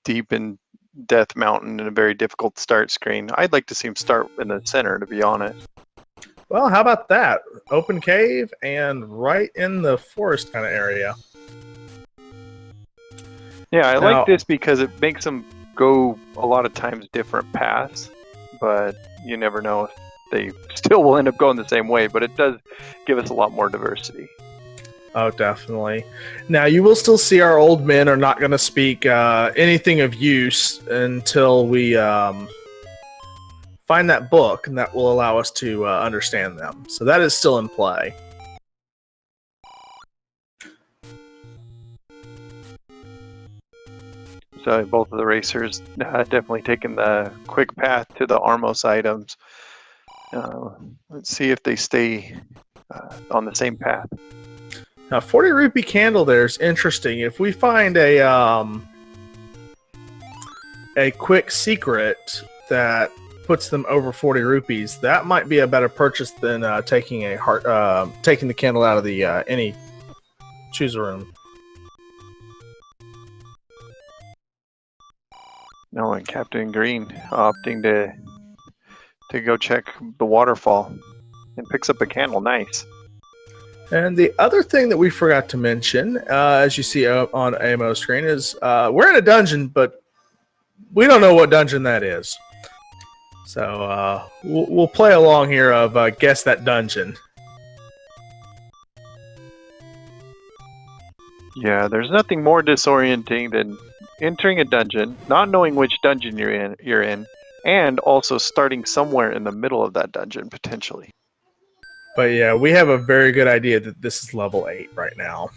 deep in Death Mountain and a very difficult start screen. I'd like to see him start in the center, to be honest. Well, how about that? Open cave and right in the forest kind of area. Yeah, I like this because it makes them go a lot of times different paths, but you never know if they still will end up going the same way, but it does give us a lot more diversity. Oh, definitely. Now, you will still see our old men are not going to speak anything of use until we find that book, and that will allow us to understand them. So that is still in play. So both of the racers definitely taking the quick path to the Armos items. Let's see if they stay on the same path. Now, 40 rupee candle there is interesting. If we find a quick secret that puts them over 40 rupees, that might be a better purchase than taking the candle out of the any choose a room. No, and Captain Green opting to go check the waterfall and picks up a candle. Nice. And the other thing that we forgot to mention, as you see on AMO screen, is we're in a dungeon, but we don't know what dungeon that is. So we'll play along here of guess that dungeon. Yeah, there's nothing more disorienting than entering a dungeon, not knowing which dungeon you're in, and also starting somewhere in the middle of that dungeon potentially. But yeah, we have a very good idea that this is level 8 right now.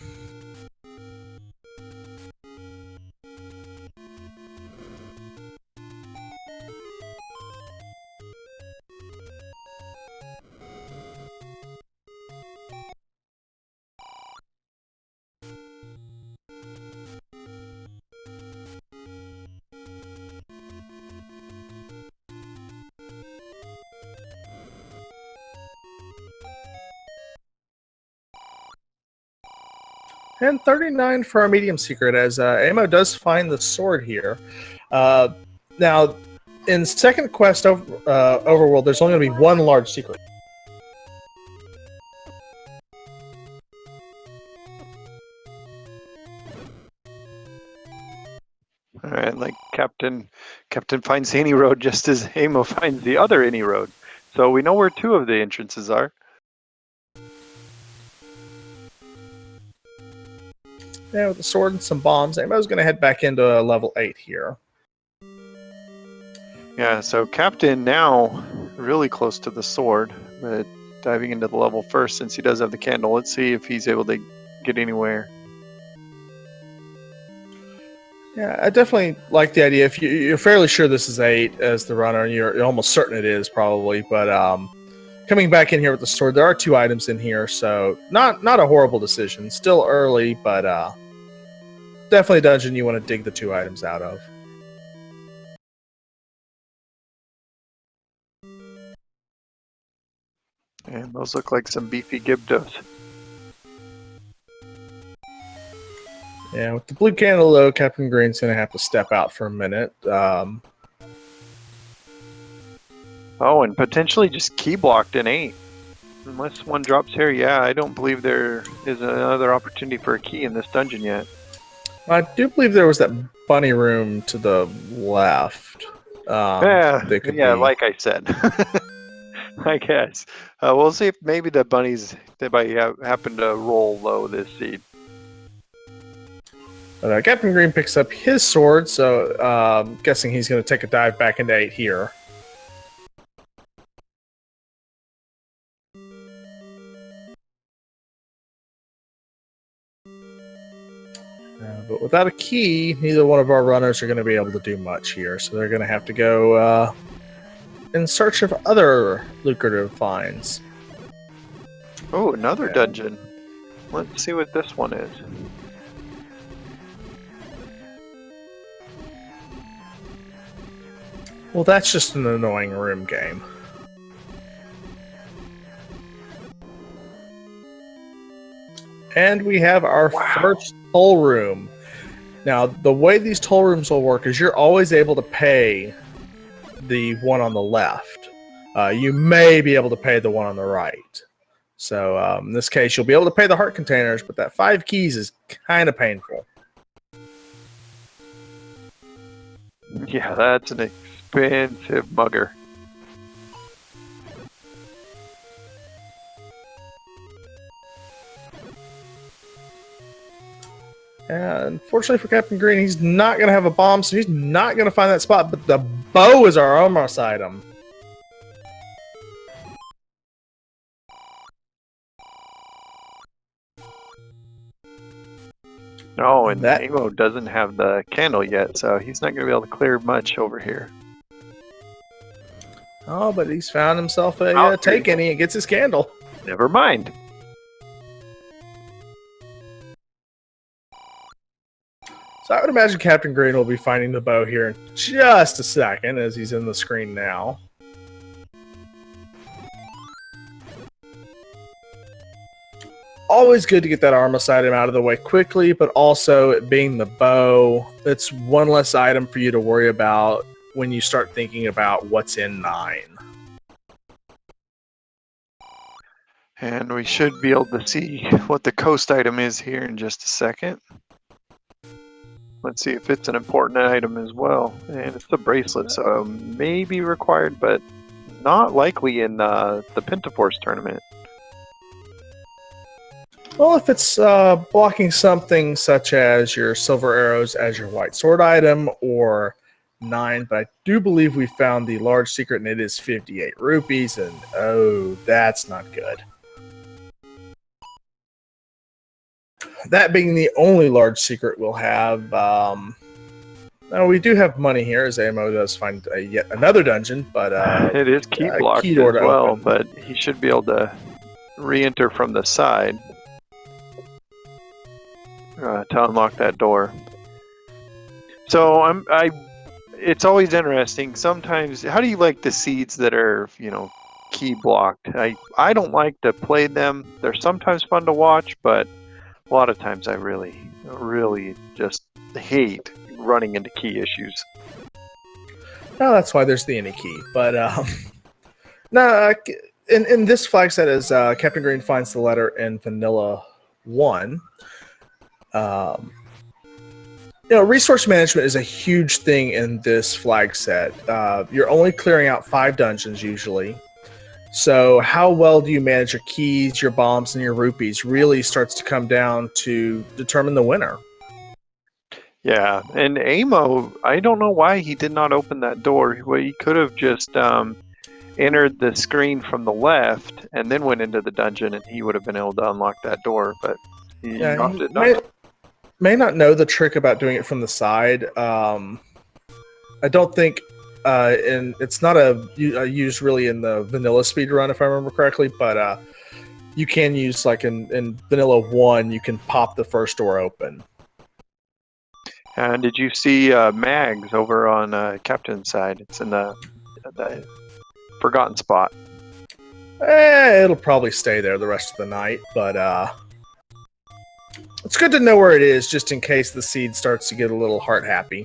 And 39 for our medium secret, as Amo does find the sword here. Now, in second quest overworld, there's only going to be one large secret. All right, like Captain finds any road just as Amo finds the other any road. So we know where two of the entrances are. Yeah, with the sword and some bombs, Amo's going to head back into level 8 here. Yeah, so Captain now really close to the sword, but diving into the level first since he does have the candle. Let's see if he's able to get anywhere. Yeah, I definitely like the idea. If you're fairly sure this is 8 as the runner, and you're almost certain it is probably, but coming back in here with the sword, there are 2 items in here, so not a horrible decision. Still early, but definitely a dungeon you want to dig the 2 items out of. And those look like some beefy Gibdos. Yeah, with the blue candle, though, Captain Green's going to have to step out for a minute. Oh, and potentially just key blocked in 8. Unless one drops here, yeah, I don't believe there is another opportunity for a key in this dungeon yet. I do believe there was that bunny room to the left. Yeah, like I said. I guess. We'll see if maybe the bunnies happen to roll low this seed. But Captain Green picks up his sword, so guessing he's going to take a dive back into 8 here. But without a key, neither one of our runners are going to be able to do much here, so they're going to have to go in search of other lucrative finds. Oh, another dungeon. Let's see what this one is. Well, that's just an annoying room game. And we have our first whole room. Now, the way these toll rooms will work is you're always able to pay the one on the left. You may be able to pay the one on the right. So in this case, you'll be able to pay the heart containers, but that 5 keys is kind of painful. Yeah, that's an expensive mugger. And unfortunately for Captain Green, he's not going to have a bomb, so he's not going to find that spot. But the bow is our almost item. Oh, and Amo doesn't have the candle yet, so he's not going to be able to clear much over here. Oh, but he's found himself a take any and gets his candle. Never mind. So I would imagine Captain Green will be finding the bow here in just a second, as he's in the screen now. Always good to get that Armos item out of the way quickly, but also it being the bow, it's one less item for you to worry about when you start thinking about what's in 9. And we should be able to see what the coast item is here in just a second. Let's see if it's an important item as well. And it's the bracelet, so may be required, but not likely in the Pentaforce tournament. Well, if it's blocking something such as your silver arrows as your white sword item, or 9, but I do believe we found the large secret, and it is 58 rupees, and oh, that's not good. That being the only large secret we'll have. Now we do have money here, as Amo does find yet another dungeon, but it is key blocked as well, but he should be able to re-enter from the side to unlock that door. So it's always interesting. Sometimes, how do you like the seeds that are, key blocked? I don't like to play them. They're sometimes fun to watch, but a lot of times I really, really just hate running into key issues. No, that's why there's the any key. But no, in this flag set, as Captain Green finds the letter in Vanilla 1, resource management is a huge thing in this flag set. You're only clearing out 5 dungeons usually. So how well do you manage your keys, your bombs, and your rupees really starts to come down to determine the winner. Yeah, and Amo, I don't know why he did not open that door. Well, he could have just entered the screen from the left and then went into the dungeon, and he would have been able to unlock that door, but he opted not. May not know the trick about doing it from the side. I don't think... and it's not used really in the vanilla speedrun, if I remember correctly, but you can use, like in Vanilla 1, you can pop the first door open. And did you see Mags over on Captain's side? It's in the forgotten spot. It'll probably stay there the rest of the night, but it's good to know where it is, just in case the seed starts to get a little heart happy.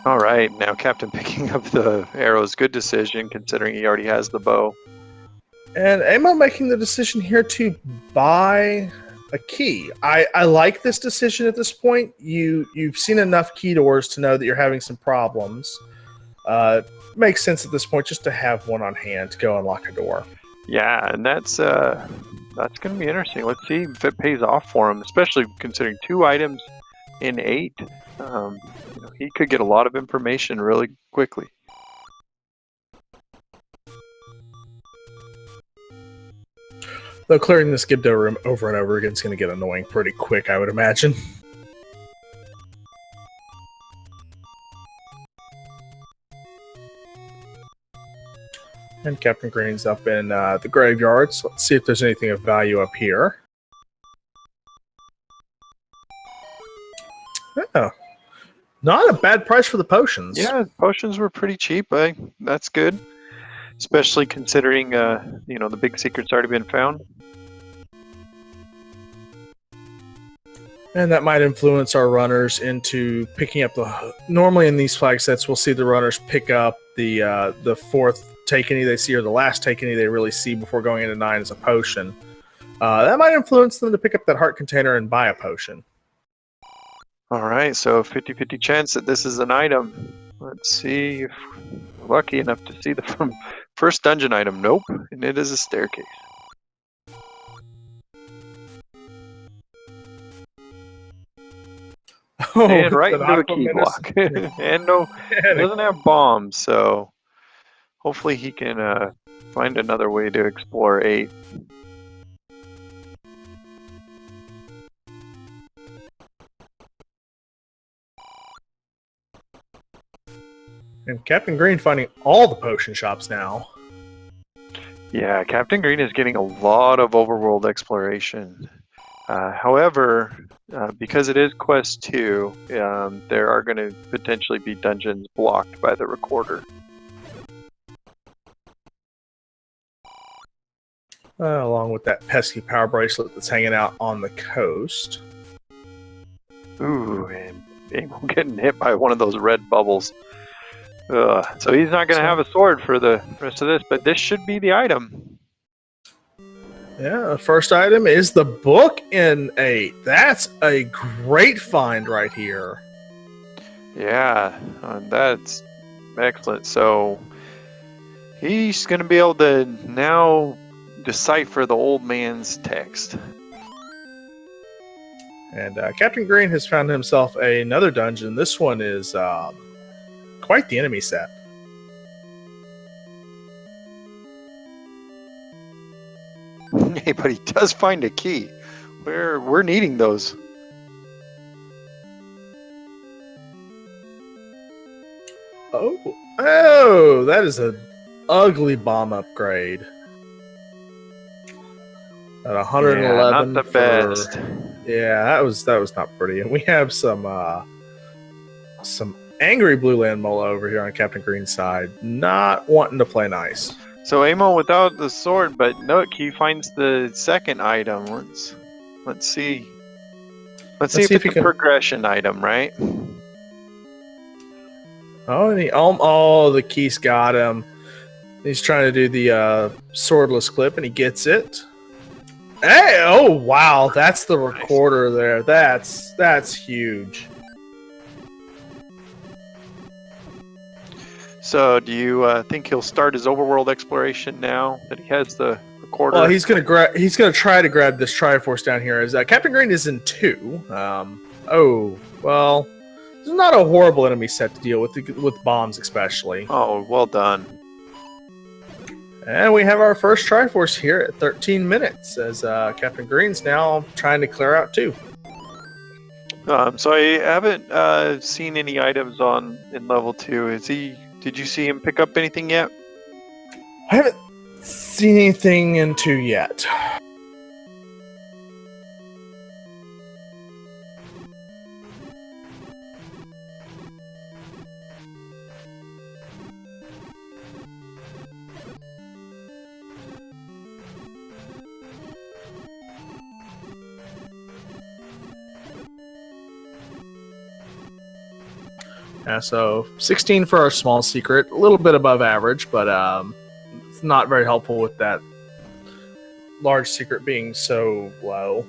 All right, now Captain picking up the arrows. Good decision, considering he already has the bow. And Amo making the decision here to buy a key. I like this decision at this point. You've seen enough key doors to know that you're having some problems. Makes sense at this point just to have one on hand to go unlock a door. Yeah, and that's going to be interesting. Let's see if it pays off for him, especially considering 2 items in 8. He could get a lot of information really quickly. Though clearing this Gibdo room over and over again is going to get annoying pretty quick, I would imagine. And Captain Green's up in the graveyard, so let's see if there's anything of value up here. Oh. Not a bad price for the potions. Yeah, potions were pretty cheap. That's good. especially considering the big secret's already been found. And that might influence our runners into picking up normally in these flag sets, we'll see the runners pick up the fourth take any they see, or the last take any they really see before going into 9 as a potion. That might influence them to pick up that heart container and buy a potion. All right, so 50-50 chance that this is an item. Let's see if we're lucky enough to see the first dungeon item. Nope, and it is a staircase. Oh, And right into a key block. And doesn't have bombs, so hopefully he can find another way to explore 8. And Captain Green finding all the potion shops now. Yeah, Captain Green is getting a lot of overworld exploration. However, because it is Quest 2, there are going to potentially be dungeons blocked by the recorder. Along with that pesky power bracelet that's hanging out on the coast. Ooh, and Amo getting hit by one of those red bubbles. So he's not going to have a sword for the rest of this, but this should be the item. Yeah, the first item is the book in 8. That's a great find right here. Yeah, that's excellent. So he's going to be able to now decipher the old man's text. And Captain Green has found himself another dungeon. This one is quite the enemy set. Hey, but he does find a key. We're needing those. Oh, that is an ugly bomb upgrade. At 111. Not the best. Yeah, that was not pretty. And we have some angry blue land mola over here on Captain Green's side, not wanting to play nice. So Amo without the sword, but look, he finds the second item. Let's see. Let's see if it's a progression item, right? Oh, and the keys got him. He's trying to do the swordless clip, and he gets it. Hey! Oh, wow! That's the recorder there. That's huge. So, do you think he'll start his overworld exploration now that he has the recorder? Well, he's gonna try to grab this Triforce down here. As Captain Green is in 2. Oh, well, this is not a horrible enemy set to deal with bombs, especially. Oh, well done. And we have our first Triforce here at 13 minutes, as Captain Green's now trying to clear out 2. So I haven't seen any items in level 2. Did you see him pick up anything yet? I haven't seen anything in 2 yet. So 16 for our small secret, a little bit above average, but it's not very helpful with that large secret being so low.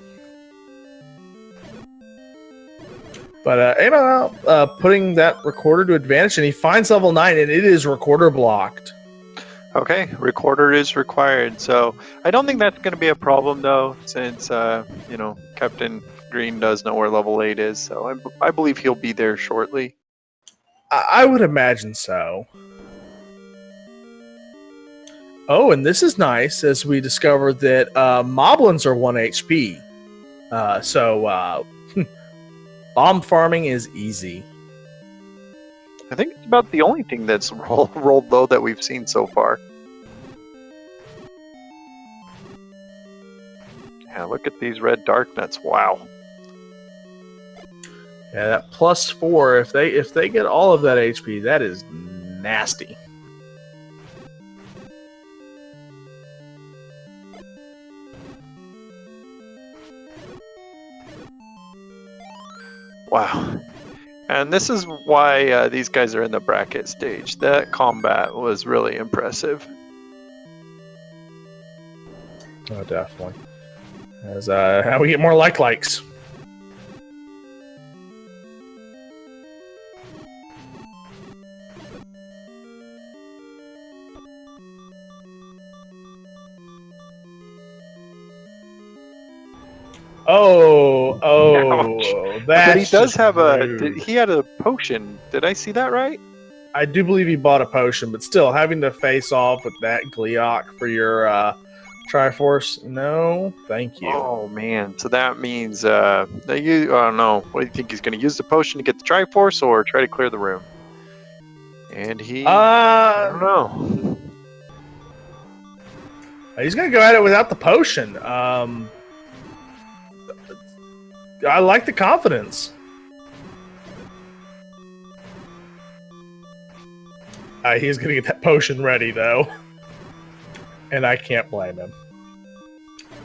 But Amo putting that recorder to advantage, and he finds level 9, and it is recorder blocked. Okay, recorder is required. So I don't think that's going to be a problem, though, since Captain Green does know where level 8 is. So I believe he'll be there shortly. I would imagine so. Oh, and this is nice, as we discovered that moblins are 1 HP. So bomb farming is easy. I think it's about the only thing that's rolled low that we've seen so far. Yeah, look at these red dark nuts. Wow. Yeah, that +4. If they get all of that HP, that is nasty. Wow. And this is why these guys are in the bracket stage. That combat was really impressive. Oh, definitely. As how we get more likes. Ouch. That's but he does just have rude. he had a potion. Did I see that right? I do believe he bought a potion, but still, having to face off with that Gleeok for your Triforce, no, thank you. Oh man, so that means that you. I don't know. What do you think he's going to use the potion to get the Triforce, or try to clear the room? And he, I don't know. He's gonna go at it without the potion. I like the confidence. He's gonna get that potion ready though, and I can't blame him.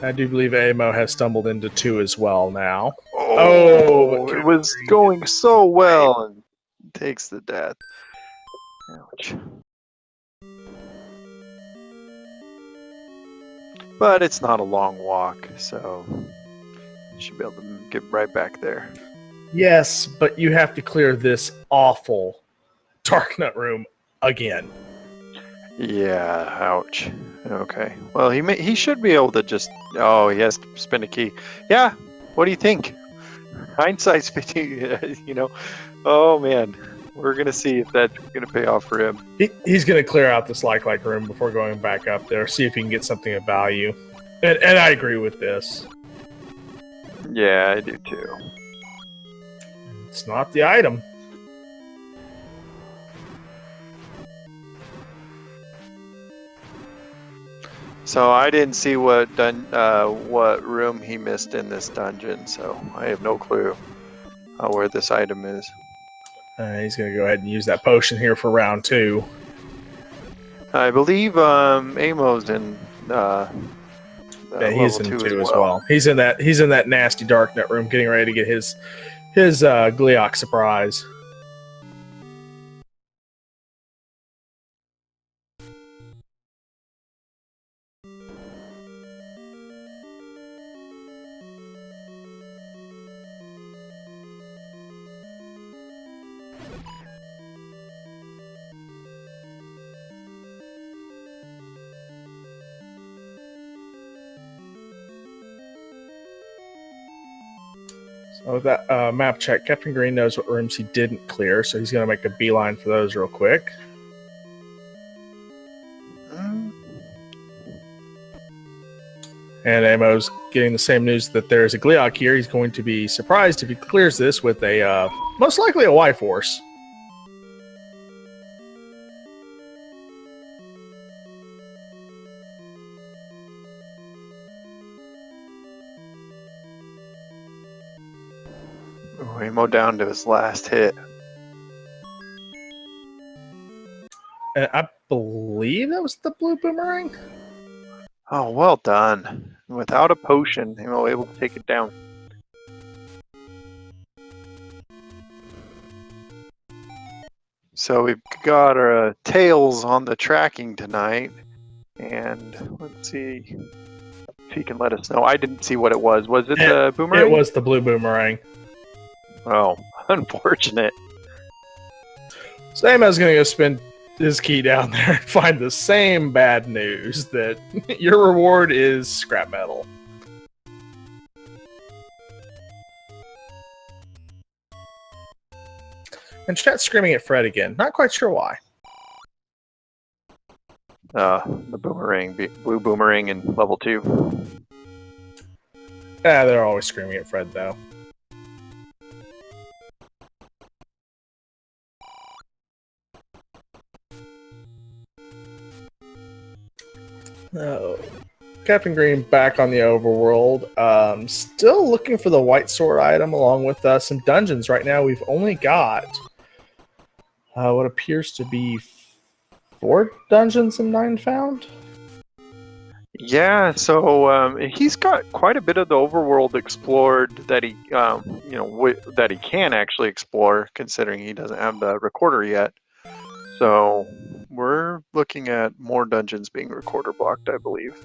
I do believe Amo has stumbled into 2 as well now. Oh, it was going so well, and takes the death. Ouch. But it's not a long walk, so you should be able to get right back there. Yes, but you have to clear this awful Darknut room again. Yeah, ouch. Okay. Well, he should be able to just. Oh, he has to spin a key. Yeah. What do you think? Hindsight's 50. Oh man, we're gonna see if that's gonna pay off for him. He's gonna clear out this like room before going back up there. See if he can get something of value. And I agree with this. Yeah, I do too. It's not the item. So I didn't see what room he missed in this dungeon, so I have no clue where this item is. He's going to go ahead and use that potion here for round 2. I believe Amo's in. Yeah, he's in 2 as well. He's in that nasty Darknet room, getting ready to get his Gleeok surprise. So with that map check, Captain Green knows what rooms he didn't clear, so he's going to make a beeline for those real quick. And Amo's getting the same news that there's a Gleeok here. He's going to be surprised if he clears this with a, most likely a Y-Force. Amo down to his last hit. And I believe that was the blue boomerang? Oh, well done. Without a potion, Amo able to take it down. So we've got our tails on the tracking tonight. And let's see if he can let us know. I didn't see what it was. Was it the boomerang? It was the blue boomerang. Oh, unfortunate. So Amo's going to go spin his key down there and find the same bad news that your reward is scrap metal. And chat's screaming at Fred again. Not quite sure why. The boomerang, blue boomerang in level 2. Yeah, they're always screaming at Fred though. Oh, Captain Green back on the overworld. Still looking for the white sword item along with some dungeons. Right now we've only got what appears to be 4 dungeons and 9 found. Yeah, so he's got quite a bit of the overworld explored that he, that he can actually explore, considering he doesn't have the recorder yet. So we're looking at more dungeons being recorder blocked, I believe.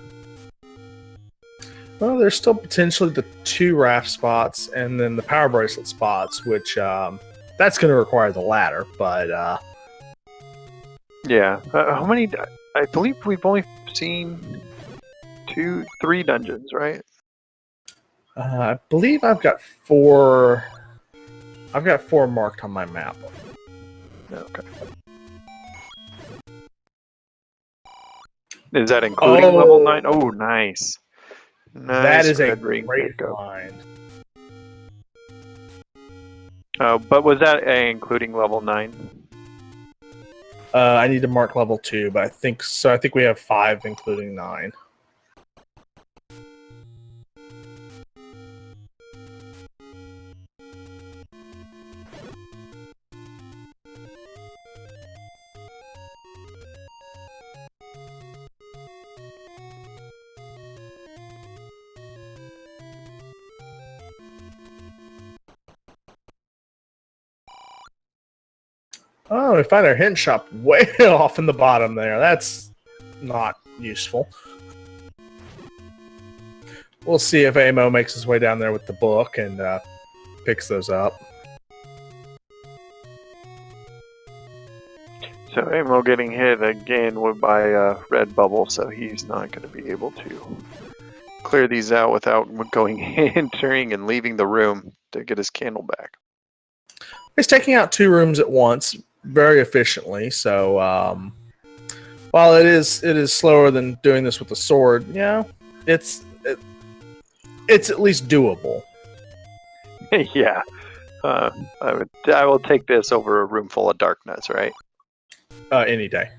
Well, there's still potentially the 2 raft spots and then the power bracelet spots, which that's going to require the ladder. But yeah, how many? I believe we've only seen 3 dungeons, right? I believe I've got 4. I've got 4 marked on my map. Okay. Is that including level 9? Oh, nice. That is a red ring great pickup. find. But was that including level 9? I need to mark level 2, but I think so. I think we have 5, including 9. Oh, we find our hint shop way off in the bottom there. That's not useful. We'll see if Amo makes his way down there with the book and picks those up. So Amo getting hit again by a red bubble, so he's not going to be able to clear these out without going entering and leaving the room to get his candle back. He's taking out 2 rooms at once very efficiently. So while it is slower than doing this with the sword, yeah, it's at least doable. Yeah, I will take this over a room full of darkness, right? Any day.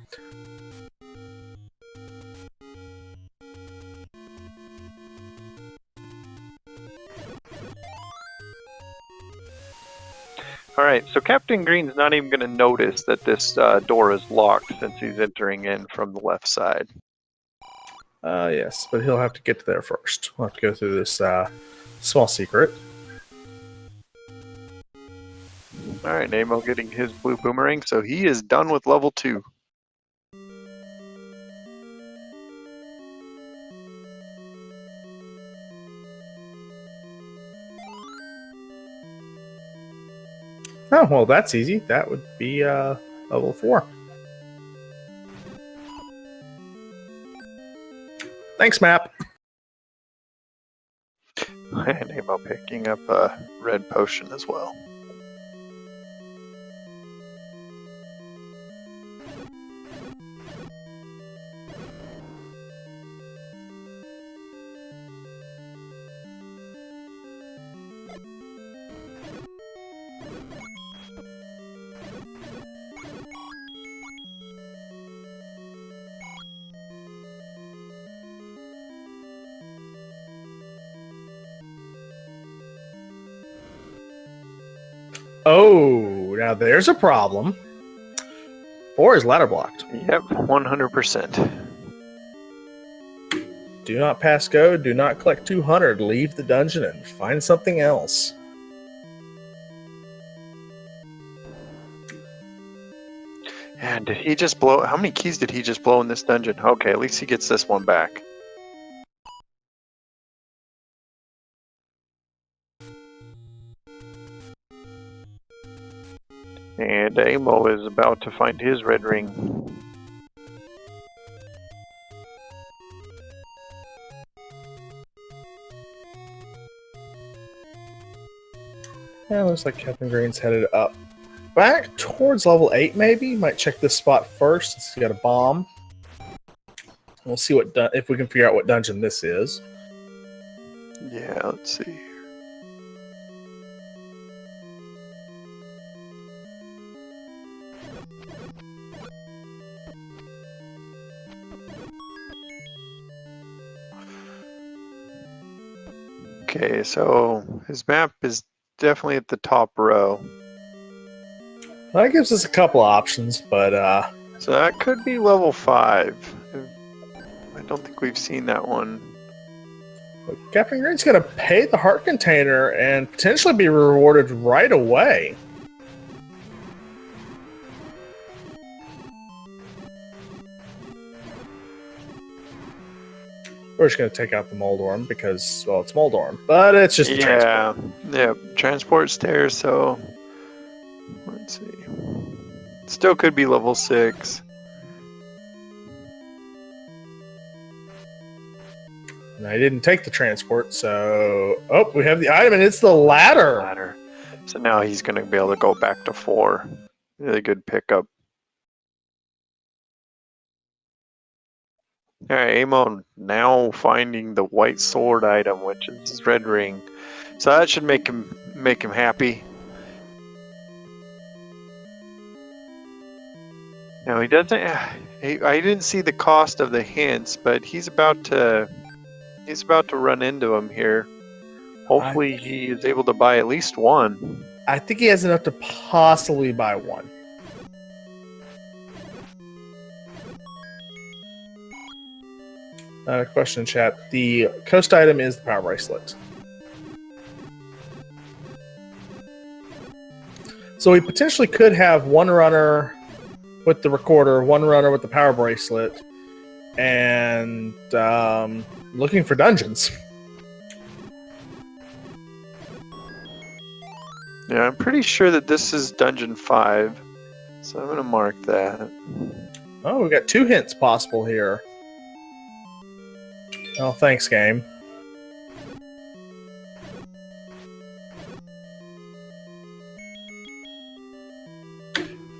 Alright, so Captain Green's not even going to notice that this door is locked since he's entering in from the left side. Yes, but he'll have to get to there first. We'll have to go through this small secret. Alright, Amo getting his blue boomerang, so he is done with level 2. Oh, well, that's easy. That would be level 4. Thanks, map. And Amo picking up a red potion as well. Oh, now there's a problem. 4 is ladder blocked. Yep, 100%. Do not pass go. Do not collect 200. Leave the dungeon and find something else. And did he just blow? How many keys did he just blow in this dungeon? Okay, at least he gets this one back. And Amo is about to find his red ring. Yeah, looks like Captain Green's headed up. Back towards level 8, maybe? Might check this spot first since he's got a bomb. We'll see what if we can figure out what dungeon this is. Yeah, let's see. Okay, so his map is definitely at the top row. That gives us a couple options, but so that could be level 5. I don't think we've seen that one. Captain Green's going to pay the heart container and potentially be rewarded right away. We're just going to take out the Moldorm because, well, it's Moldorm, but it's just the transport. Yeah, transport's there, so let's see. Still could be level 6. And I didn't take the transport, so... Oh, we have the item, and it's the ladder. So now he's going to be able to go back to 4. Really good pickup. Alright, Amon now finding the white sword item, which is his red ring. So that should make him happy. Now he doesn't. I didn't see the cost of the hints, but he's about to run into him here. Hopefully, he is able to buy at least one. I think he has enough to possibly buy one. Question in chat. The coast item is the power bracelet. So we potentially could have one runner with the recorder, one runner with the power bracelet, and looking for dungeons. Yeah, I'm pretty sure that this is Dungeon 5, so I'm going to mark that. Oh, we've got 2 hints possible here. Oh, thanks, game.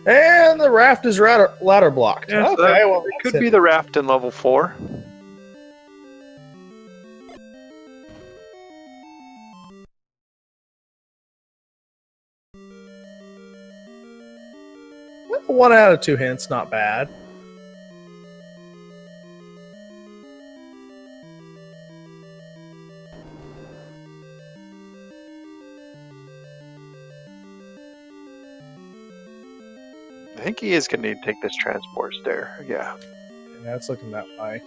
And the raft is ladder blocked. Yeah, okay, well, it could be the raft in level 4. Well, 1 out of 2 hints, not bad. I think he is going to need to take this transport stair. Yeah. Yeah, it's looking that way.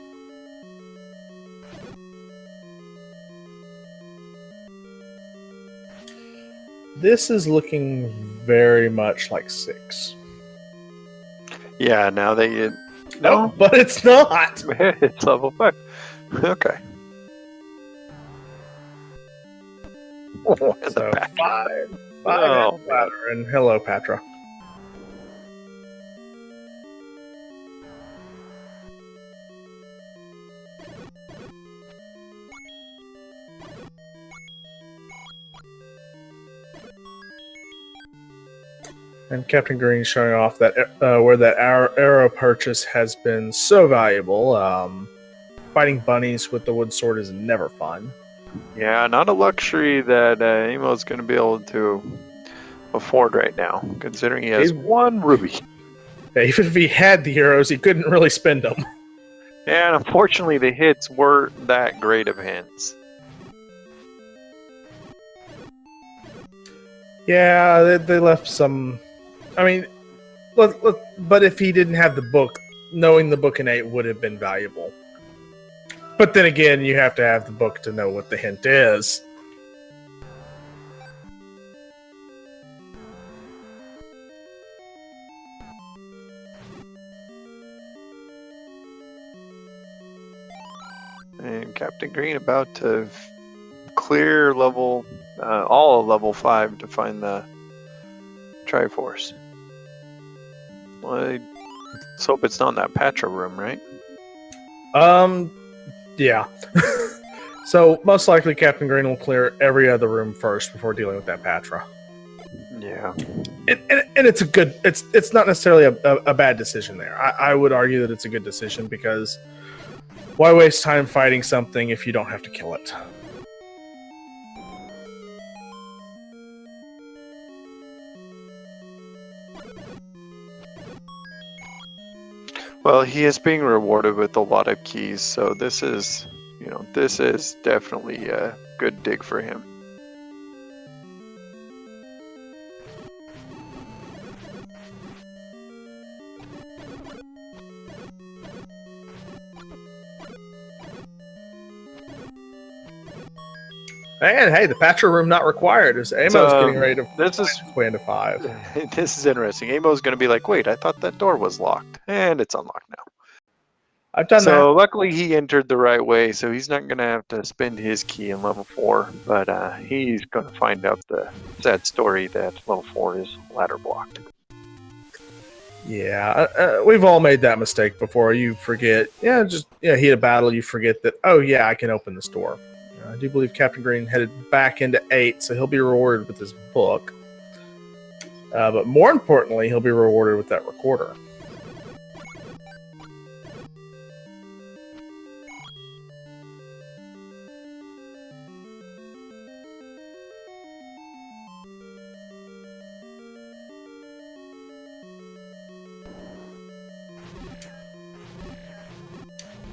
This is looking very much like 6. Yeah, now that you... No, but it's not. It's level 5. Okay. Oh, So the 5 Oh, ladder, and hello, Patra. And Captain Green showing off that where that arrow purchase has been so valuable. Fighting bunnies with the wood sword is never fun. Yeah, not a luxury that Emo's going to be able to afford right now, considering he has 1 ruby. Yeah, even if he had the arrows, he couldn't really spend them. And unfortunately, the hits weren't that great of hints. Yeah, they left some... I mean, but if he didn't have the book, knowing the book in 8 would have been valuable. But then again, you have to have the book to know what the hint is. And Captain Green about to clear level, all of level 5 to find the Triforce. Well, let's hope it's not in that Patra room, right? Yeah. So most likely Captain Green will clear every other room first before dealing with that Patra. Yeah. And it's a good... It's not necessarily a bad decision there. I would argue that it's a good decision because why waste time fighting something if you don't have to kill it? Well, he is being rewarded with a lot of keys, so this is definitely a good dig for him. And hey, the patcher room not required. As Amo's getting ready to this is find his way into 5. this is interesting. Amo's going to be like, wait, I thought that door was locked, and it's unlocked now. I've done So that. luckily he entered the right way, so he's not going to have to spend his key in level 4, but he's going to find out the sad story that level 4 is ladder blocked. Yeah, we've all made that mistake before. You forget, heat of battle, you forget that, oh yeah, I can open this door. I do believe Captain Green headed back into 8, so he'll be rewarded with his book. But more importantly, he'll be rewarded with that recorder.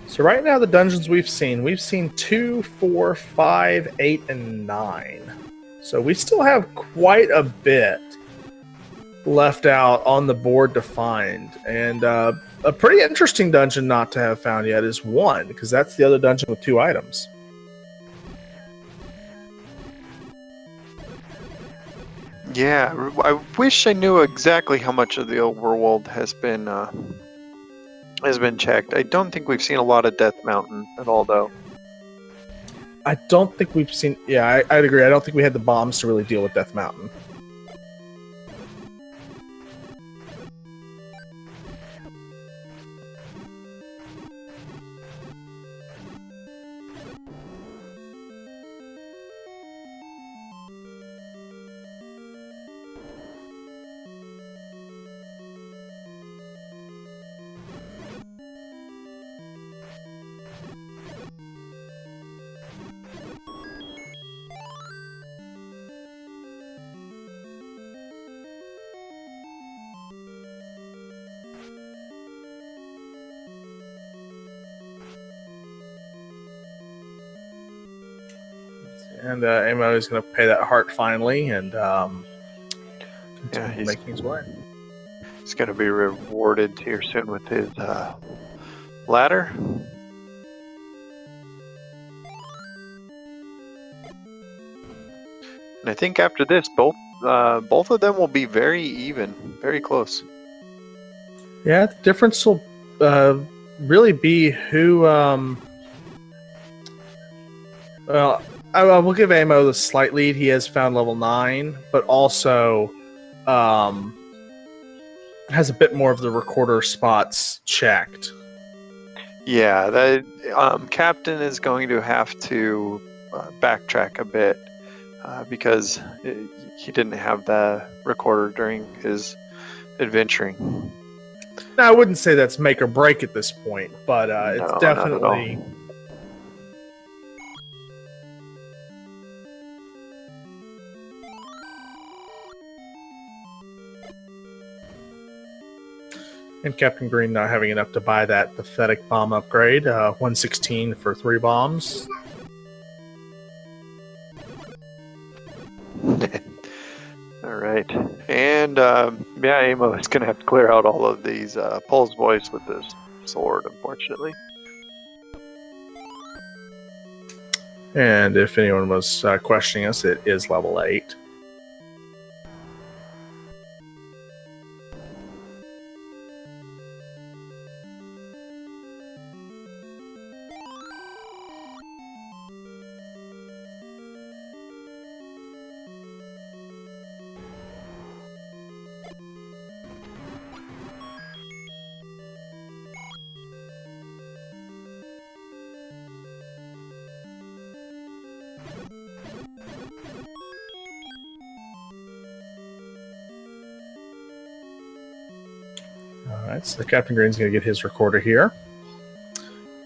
So right now, the dungeons we've seen 2, 4, 5, 8, and 9. So we still have quite a bit left out on the board to find. And a pretty interesting dungeon not to have found yet is 1, because that's the other dungeon with 2 items. Yeah, I wish I knew exactly how much of the overworld has been checked. I don't think we've seen a lot of Death Mountain at all, though. I don't think we've seen... Yeah, I'd agree. I don't think we had the bombs to really deal with Death Mountain. And Amo is going to pay that heart finally and continue making his way. He's going to be rewarded here soon with his ladder. And I think after this, both of them will be very even, very close. Yeah, the difference will really be who... well, I will give Amo the slight lead. He has found level 9, but also has a bit more of the recorder spots checked. Yeah, the Captain is going to have to backtrack a bit because he didn't have the recorder during his adventuring. Now, I wouldn't say that's make or break at this point, but it's definitely... And Captain Green not having enough to buy that pathetic bomb upgrade. 116 for 3 bombs. Alright. And, Amo is going to have to clear out all of these Pulse Voice with this sword, unfortunately. And if anyone was questioning us, it is level 8. Alright, so Captain Green's going to get his recorder here.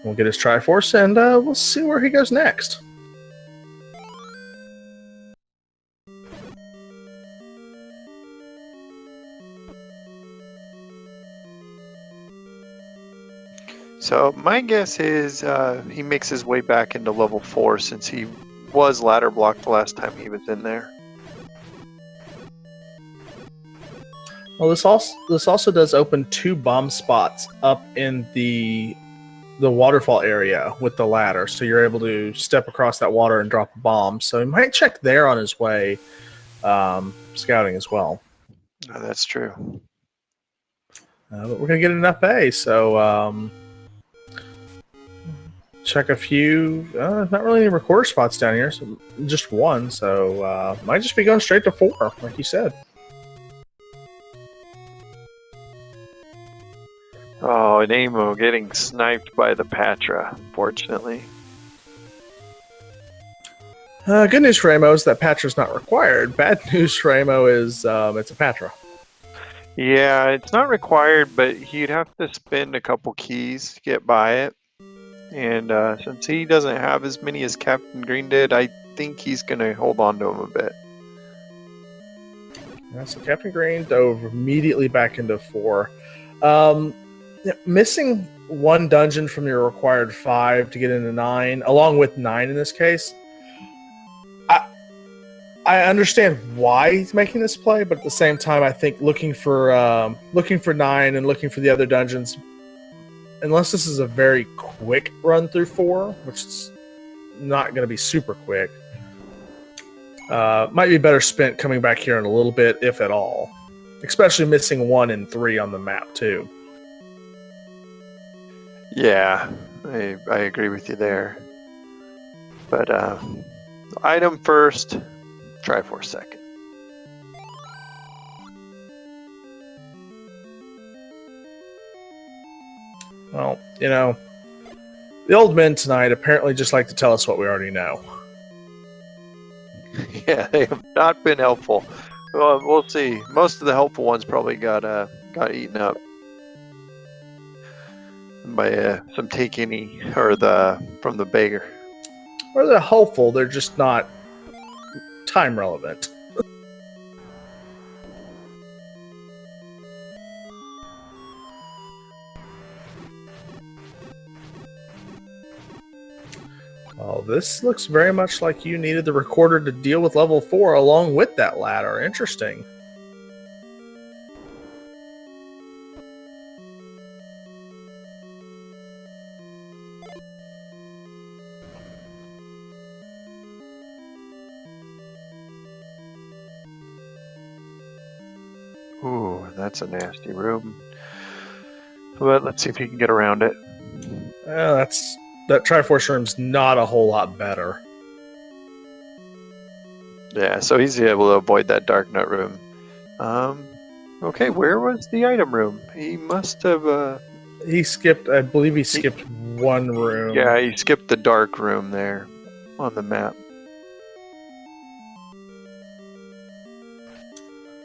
We'll get his Triforce, and we'll see where he goes next. So my guess is he makes his way back into level 4 since he was ladder blocked the last time he was in there. Well, this also does open 2 bomb spots up in the the waterfall area with the ladder, so you're able to step across that water and drop a bomb. So he might check there on his way, scouting as well. No, that's true. But we're gonna get an FA, so check a few. Not really any recorder spots down here, so just one. So might just be going straight to 4, like you said. Oh, and Amo getting sniped by the Patra, fortunately. Good news for Amo is that Patra's not required. Bad news for Amo is it's a Patra. Yeah, it's not required, but he'd have to spend a couple keys to get by it. And since he doesn't have as many as Captain Green did, I think he's going to hold on to him a bit. Yeah, so Captain Green dove immediately back into 4. Missing one dungeon from your required 5 to get into 9, along with 9 in this case. I understand why he's making this play, but at the same time, I think looking for 9 and looking for the other dungeons, unless this is a very quick run through 4, which is not going to be super quick, might be better spent coming back here in a little bit, if at all. Especially missing 1 and 3 on the map too. Yeah, I agree with you there. But item first, Triforce second. Well, the old men tonight apparently just like to tell us what we already know. Yeah, they have not been helpful. Well, we'll see. Most of the helpful ones probably got eaten up by some takeany from the beggar. Or they're helpful, they're just not time relevant. Oh, this looks very much like you needed the recorder to deal with level 4 along with that ladder. Interesting. Ooh, that's a nasty room. But let's see if he can get around it. That Triforce room's not a whole lot better. Yeah, so he's able to avoid that Dark Nut room. Okay, where was the item room? He must have... He skipped, I believe he skipped one room. Yeah, he skipped the dark room there on the map.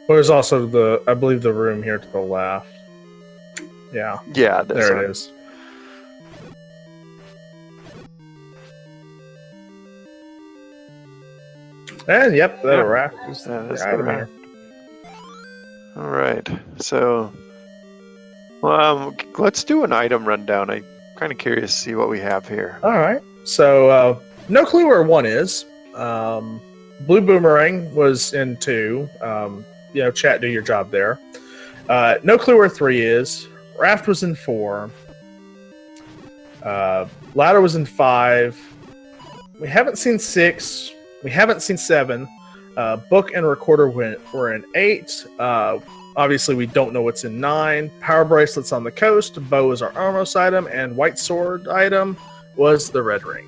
Well, there's also I believe the room here to the left. Yeah. Yeah, there it is. And yep, that raft is the item here. All right, so let's do an item rundown. I'm kind of curious to see what we have here. All right, so no clue where 1 is. Blue Boomerang was in 2. Chat, do your job there. No clue where 3 is. Raft was in 4. Ladder was in 5. We haven't seen 6. We haven't seen 7. Book and recorder were in 8. Obviously, we don't know what's in 9. Power bracelets on the coast. Bow is our armos item, and white sword item was the red ring.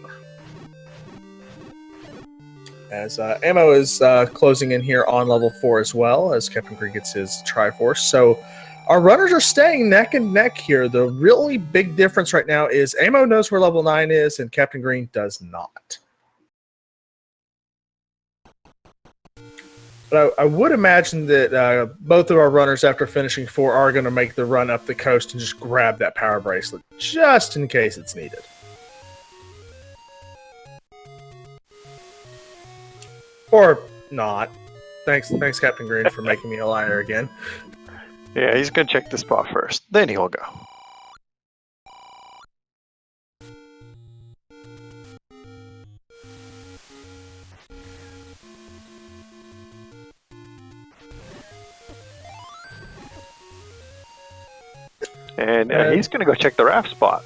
As ammo is closing in here on level 4 as well, as Captain Green gets his Triforce. So our runners are staying neck and neck here. The really big difference right now is Amo knows where level 9 is, and Captain Green does not. But I would imagine that both of our runners, after finishing 4, are going to make the run up the coast and just grab that power bracelet, just in case it's needed. Or not. Thanks, Captain Green, for making me a liar again. Yeah, he's going to check the spot first. Then he'll go. And he's going to go check the raft spot.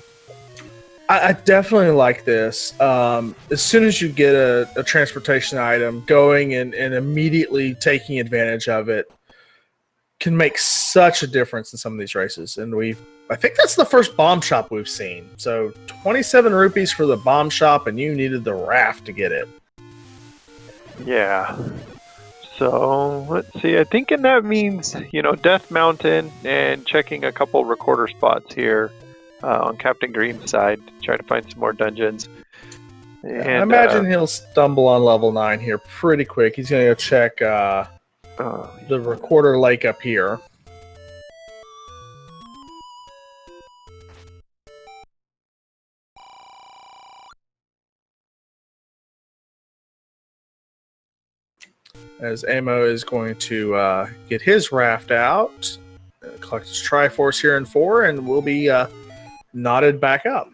I definitely like this. As soon as you get a transportation item, going and immediately taking advantage of it can make such a difference in some of these races. And I think that's the first bomb shop we've seen. So 27 rupees for the bomb shop, and you needed the raft to get it. Yeah. So let's see. I think that means Death Mountain and checking a couple recorder spots here on Captain Green's side to try to find some more dungeons. And, I imagine he'll stumble on level 9 here pretty quick. He's going to go check the recorder lake up here. As Amo is going to get his raft out, collect his Triforce here in 4, and we'll be knotted back up.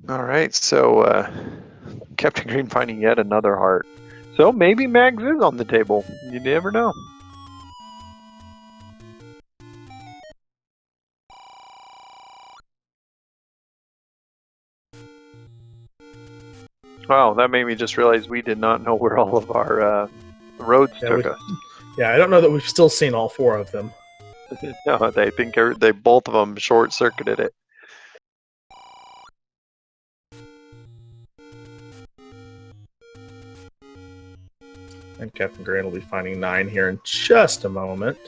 All right, so Captain Green finding yet another heart. So maybe Mags is on the table. You never know. Wow, that made me just realize we did not know where all of our roads took us. Yeah, I don't know that we've still seen all 4 of them. No, they think they both of them short-circuited it. And Captain Green will be finding 9 here in just a moment.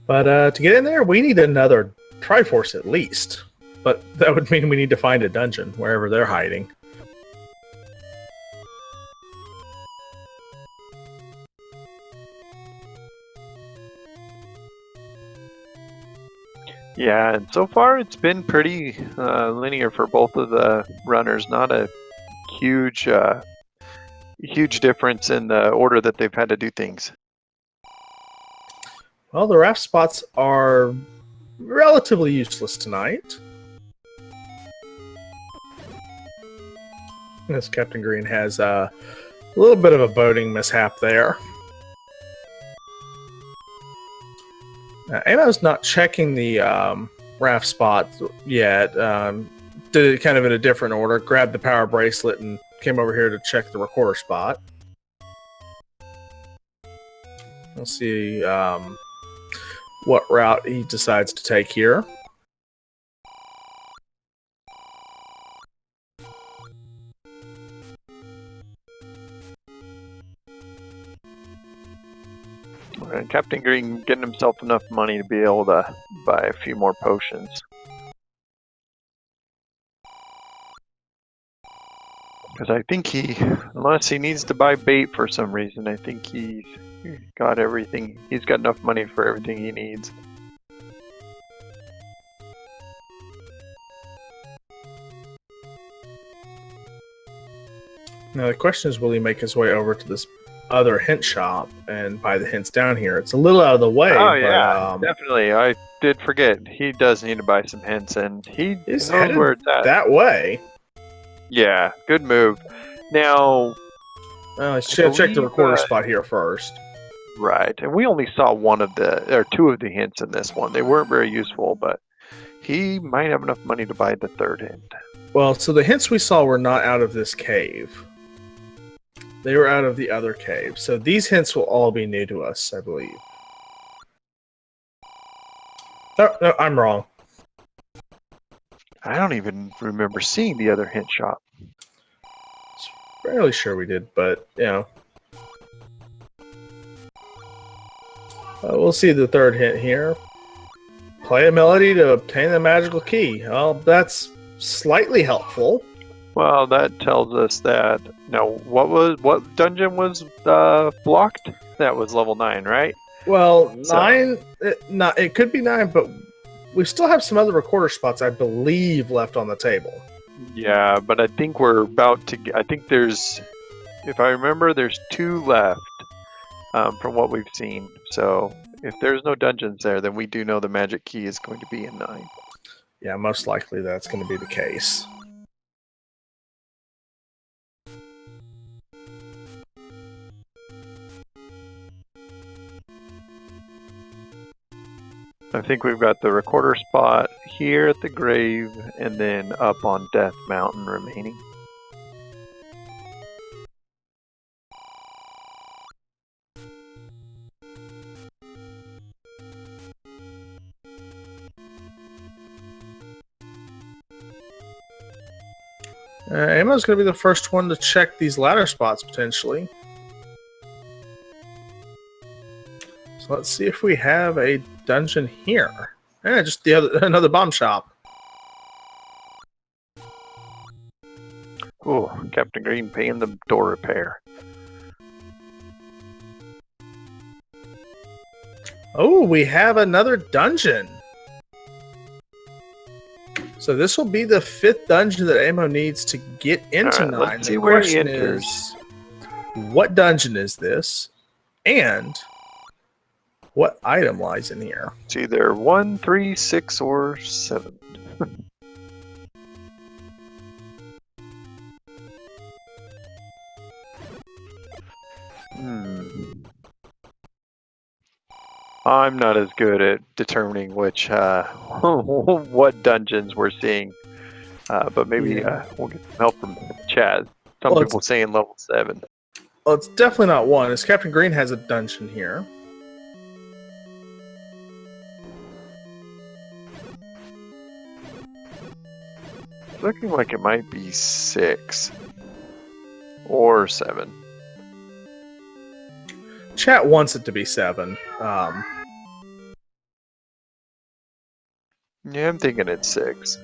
But to get in there, we need another Triforce at least. But that would mean we need to find a dungeon wherever they're hiding. Yeah, and so far it's been pretty linear for both of the runners. Not a huge difference in the order that they've had to do things. Well, the raft spots are relatively useless tonight. As Captain Green has a little bit of a boating mishap there. Amo's not checking the raft spot yet. Did it kind of in a different order. Grabbed the power bracelet and came over here to check the recorder spot. We'll see what route he decides to take here. And Captain Green getting himself enough money to be able to buy a few more potions. Because I think unless he needs to buy bait for some reason, I think he's got everything. He's got enough money for everything he needs. Now the question is, will he make his way over to this other hint shop and buy the hints down here? It's a little out of the way. Oh yeah, definitely. I did forget. He does need to buy some hints, and he knows where it's at. That way. Yeah, good move. Now, let's check the recorder spot here first. Right, and we only saw two of the hints in this one. They weren't very useful, but he might have enough money to buy the third hint. Well, so the hints we saw were not out of this cave. They were out of the other cave. So these hints will all be new to us, I believe. No, I'm wrong. I don't even remember seeing the other hint shop. Fairly sure we did, but, we'll see the third hint here. Play a melody to obtain the magical key. Well, that's slightly helpful. Well, that tells us that... Now, what dungeon was blocked? That was level 9, right? Well, 9... It could be 9, but we still have some other recorder spots, I believe, left on the table. Yeah, but I think we're about to... I think there's... If I remember, there's 2 left from what we've seen. So, if there's no dungeons there, then we do know the magic key is going to be in 9. Yeah, most likely that's going to be the case. I think we've got the recorder spot here at the grave, and then up on Death Mountain remaining. Ammo's going to be the first one to check these ladder spots, potentially. So let's see if we have a dungeon here. Just another bomb shop. Oh, Captain Green paying the door repair. Oh, we have another dungeon. So this will be the 5th dungeon that Ammo needs to get into 9. Let's see the where he question enters. is, what dungeon is this? And what item lies in here? It's either 1, 3, 6, or 7. I'm not as good at determining which what dungeons we're seeing, but maybe we'll get some help from Chaz. Some people saying level 7. Well, it's definitely not 1. As Captain Green has a dungeon here. It's looking like it might be 6 or 7. Chat wants it to be 7. Yeah, I'm thinking it's 6.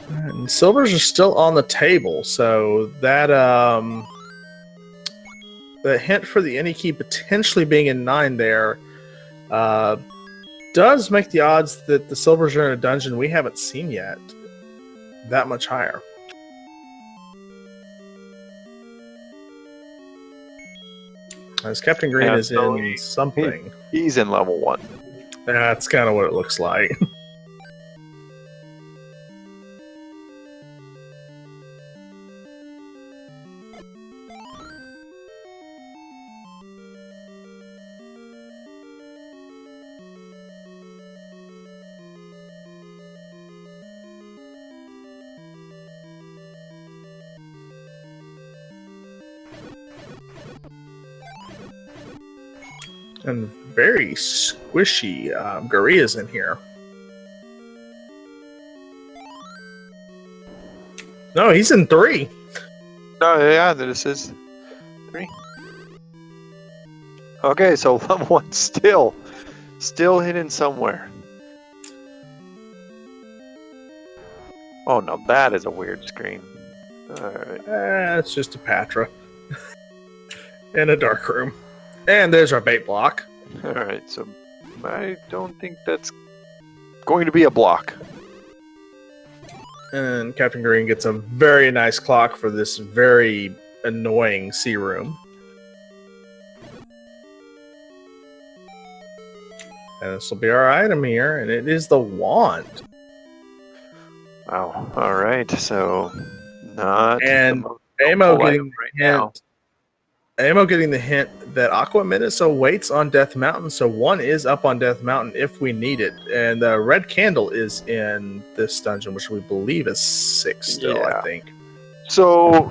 And silvers are still on the table, so that the hint for the any key potentially being in 9 there does make the odds that the silvers are in a dungeon we haven't seen yet that much higher. As Captain Green is in something. He's in level 1. That's kind of what it looks like. And very squishy Guria's in here. No, he's in 3. Oh, yeah, this is 3. Okay, so level 1 still hidden somewhere. Oh, no, that is a weird screen. Alright. It's just a Patra. In a dark room. And there's our bait block. Alright, so I don't think that's going to be a block. And Captain Green gets a very nice clock for this very annoying sea room. And this will be our item here, and it is the wand. Wow, alright, so not and the most Ammo helpful getting item right now. Ammo getting the hint that Aqua Minutes waits on Death Mountain, so 1 is up on Death Mountain if we need it. And the red candle is in this dungeon, which we believe is 6 still, Yeah. I think. So,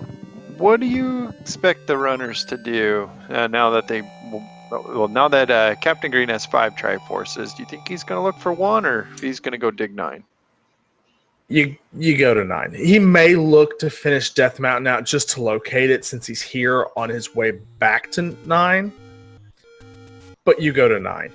what do you expect the runners to do now that Captain Green has 5 Triforces? Do you think he's going to look for 1, or if he's going to go dig 9? You go to 9. He may look to finish Death Mountain out just to locate it since he's here on his way back to 9. But you go to 9.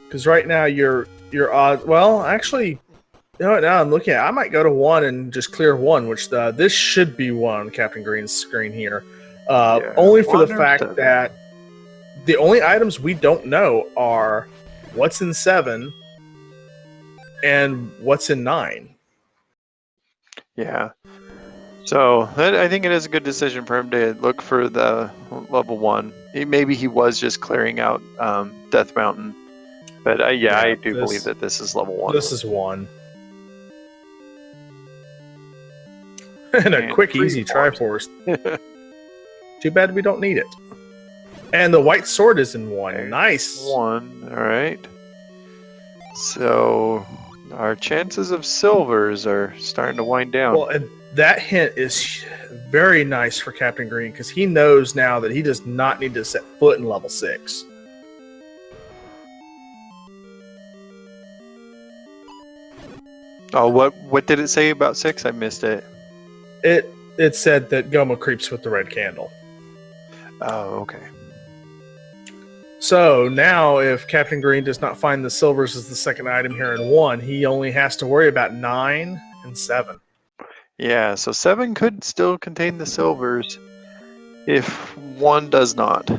Because right now your odds. Well, actually, you know what? Now I'm looking at. I might go to 1 and just clear 1, which this should be 1 on Captain Green's screen here. Only for the 1 or fact 7? that the only items we don't know are what's in 7 and what's in 9. Yeah. So I think it is a good decision for him to look for the level 1. Maybe he was just clearing out Death Mountain, but I do believe that this is level 1. This is 1. And a quick, easy Triforce. Too bad we don't need it. And the white sword is in 1. Nice. 1. All right. So our chances of silvers are starting to wind down. Well, and that hint is very nice for Captain Green because he knows now that he does not need to set foot in level 6. Oh, what did it say about 6? I missed it. It said that Goma creeps with the red candle. Oh, okay. So now if Captain Green does not find the silvers as the second item here in 1, he only has to worry about 9 and 7. Yeah, so 7 could still contain the silvers if 1 does not.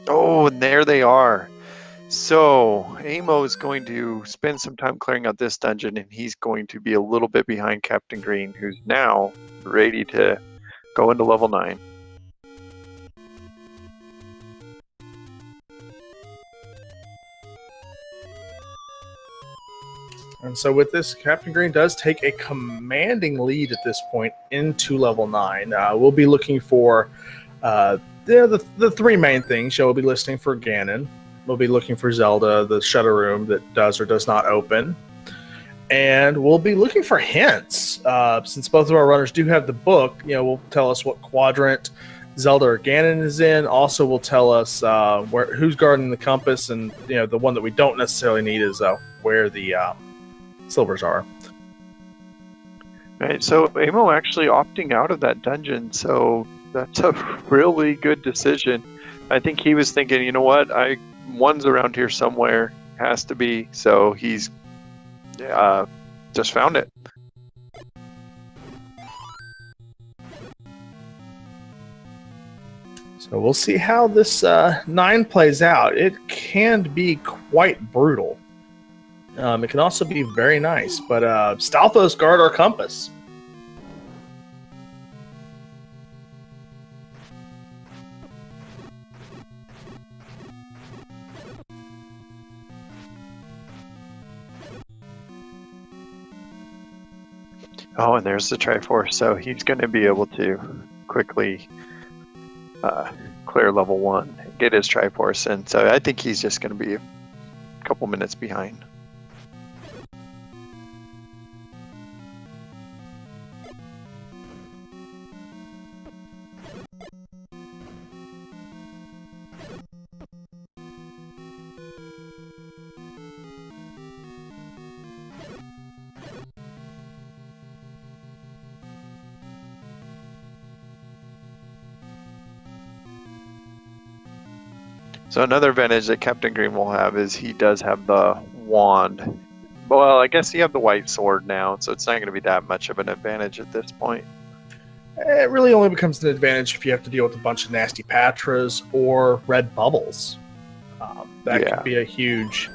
Oh, and there they are. So Amo is going to spend some time clearing out this dungeon, and he's going to be a little bit behind Captain Green, who's now ready to go into level 9. And so with this, Captain Green does take a commanding lead at this point into level 9. We'll be looking for the 3 main things. We'll be listening for Ganon. We'll be looking for Zelda, the shutter room that does or does not open. And we'll be looking for hints. Since both of our runners do have the book, will tell us what quadrant Zelda or Ganon is in. Also will tell us who's guarding the compass, and the one that we don't necessarily need is where the silvers are. Right, so Amo actually opting out of that dungeon, so that's a really good decision. I think he was thinking, you know what, one's around here somewhere, has to be, so he's just found it. So we'll see how this 9 plays out. It can be quite brutal. It can also be very nice, but Stalfos guard our compass. Oh, and there's the Triforce, so he's going to be able to quickly clear level 1, get his Triforce, and so I think he's just going to be a couple minutes behind. So another advantage that Captain Green will have is he does have the wand. Well, I guess you have the white sword now, so it's not going to be that much of an advantage at this point. It really only becomes an advantage if you have to deal with a bunch of nasty Patras or red bubbles. That could be a huge...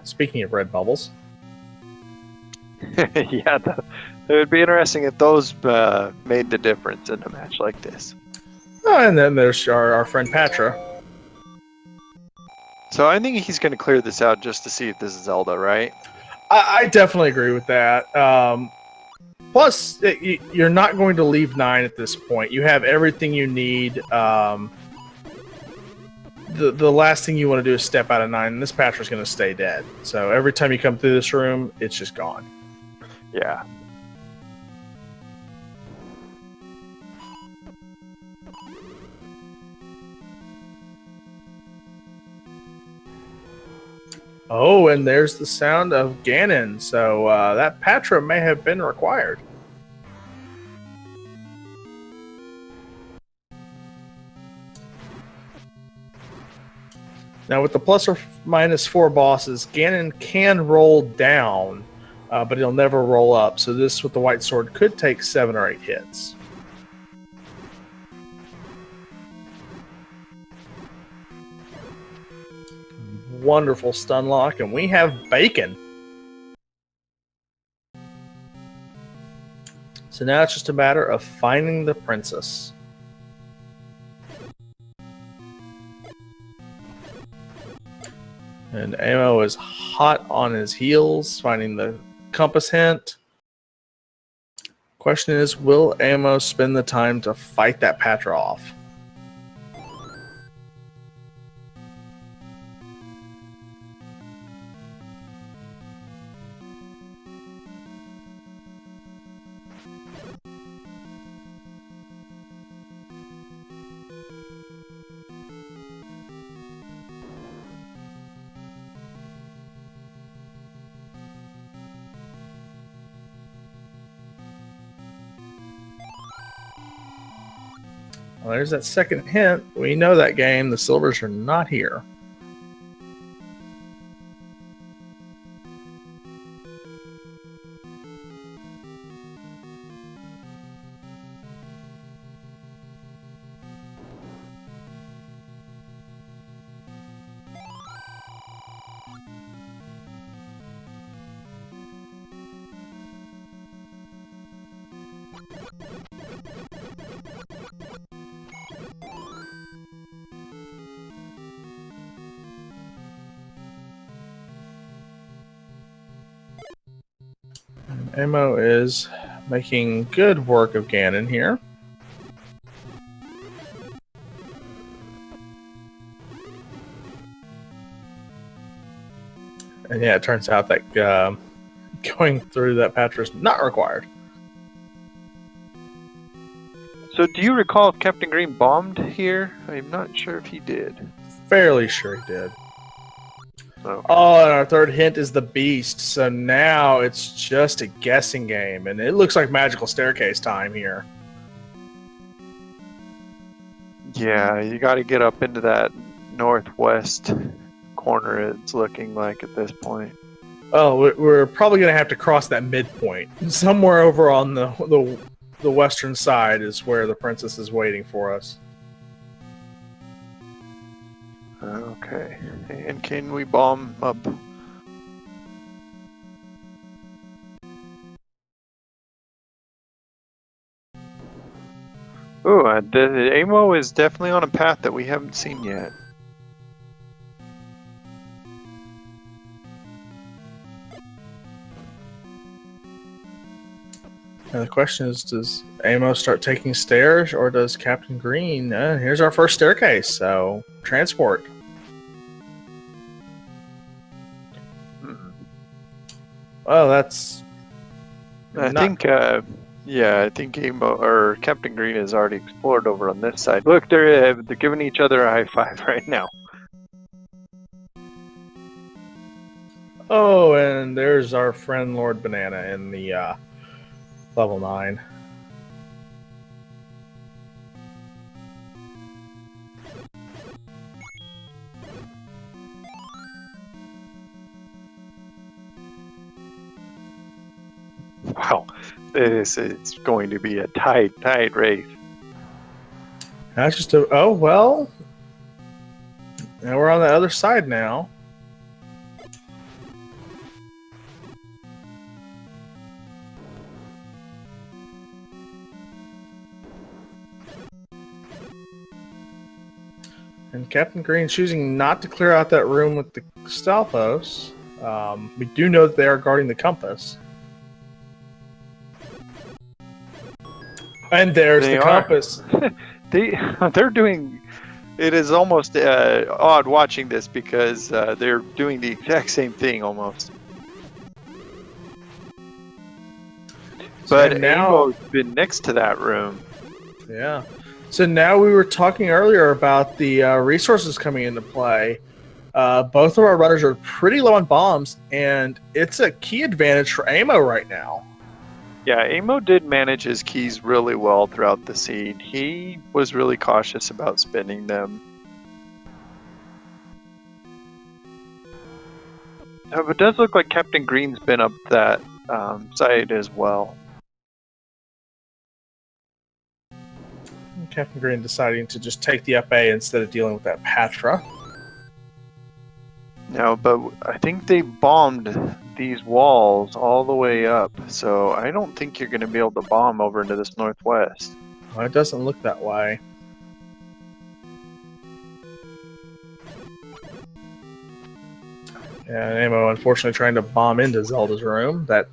Speaking of red bubbles. Yeah, it would be interesting if those made the difference in a match like this. Oh, and then there's our friend Patra. So I think he's going to clear this out just to see if this is Zelda, right? I definitely agree with that. Plus, you're not going to leave 9 at this point. You have everything you need. The last thing you want to do is step out of 9, and this Patra's going to stay dead. So every time you come through this room, it's just gone. Yeah. Oh, and there's the sound of Ganon. So that Patra may have been required. Now, with the plus or minus 4 bosses, Ganon can roll down, but he'll never roll up. So this, with the white sword, could take 7 or 8 hits. Wonderful stun lock, and we have bacon. So now it's just a matter of finding the princess. And Amo is hot on his heels, finding the compass hint. Question is, will Amo spend the time to fight that Patra off? Well, there's that second hint. We know that game. The silvers are not here. Amo is making good work of Ganon here. And yeah, it turns out that going through that Patra is not required. So do you recall if Captain Green bombed here? I'm not sure if he did. Fairly sure he did. Okay. Oh, and our third hint is the beast. So now it's just a guessing game. And it looks like magical staircase time here. Yeah, you got to get up into that northwest corner, it's looking like at this point. Oh, we're probably going to have to cross that midpoint. Somewhere over on the western side is where the princess is waiting for us. Okay. And can we bomb up? Oh, the Amo is definitely on a path that we haven't seen yet. And the question is, does Amo start taking stairs, or does Captain Green? Here's our first staircase, so transport. Well, that's. I think Amo or Captain Green has already explored over on this side. Look, they're giving each other a high five right now. Oh, and there's our friend Lord Banana in the level 9. Wow, this is going to be a tight race. That's just a. Oh, well. Now we're on the other side now. And Captain Green choosing not to clear out that room with the Stalfos. We do know that they are guarding the compass. And there's the compass. They're doing. It is almost odd watching this because they're doing the exact same thing almost. But now Amo's been next to that room. Yeah. So now we were talking earlier about the resources coming into play. Both of our runners are pretty low on bombs, and it's a key advantage for Amo right now. Yeah, Amo did manage his keys really well throughout the seed. He was really cautious about spending them. It does look like Captain Green's been up that side as well. Captain Green deciding to just take the up A instead of dealing with that Patra. No, but I think they bombed these walls all the way up, so I don't think you're going to be able to bomb over into this northwest. Well, it doesn't look that way. And Amo, unfortunately, trying to bomb into Zelda's room. That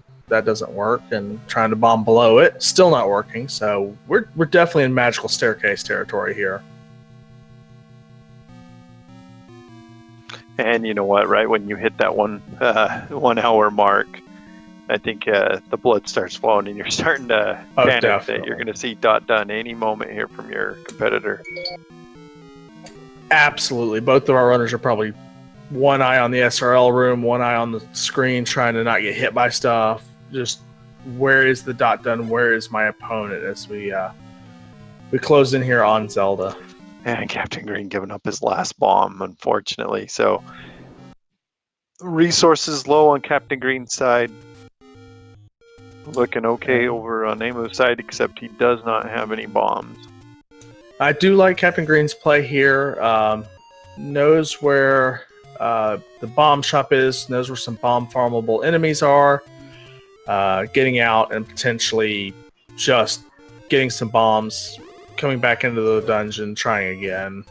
doesn't work, and trying to bomb below it, still not working. So we're definitely in magical staircase territory here. And you know what? Right when you hit that 1 hour mark, I think the blood starts flowing, and you're starting to panic that you're going to see dot done any moment here from your competitor. Absolutely, both of our runners are probably one eye on the SRL room, one eye on the screen, trying to not get hit by stuff. Just where is the dot done? Where is my opponent? As we close in here on Zelda. And Captain Green giving up his last bomb, unfortunately. So resources low on Captain Green's side. Looking okay over on Amo's side, except he does not have any bombs. I do like Captain Green's play here. Knows where the bomb shop is, knows where some bomb farmable enemies are. Getting out and potentially just getting some bombs, coming back into the dungeon, trying again.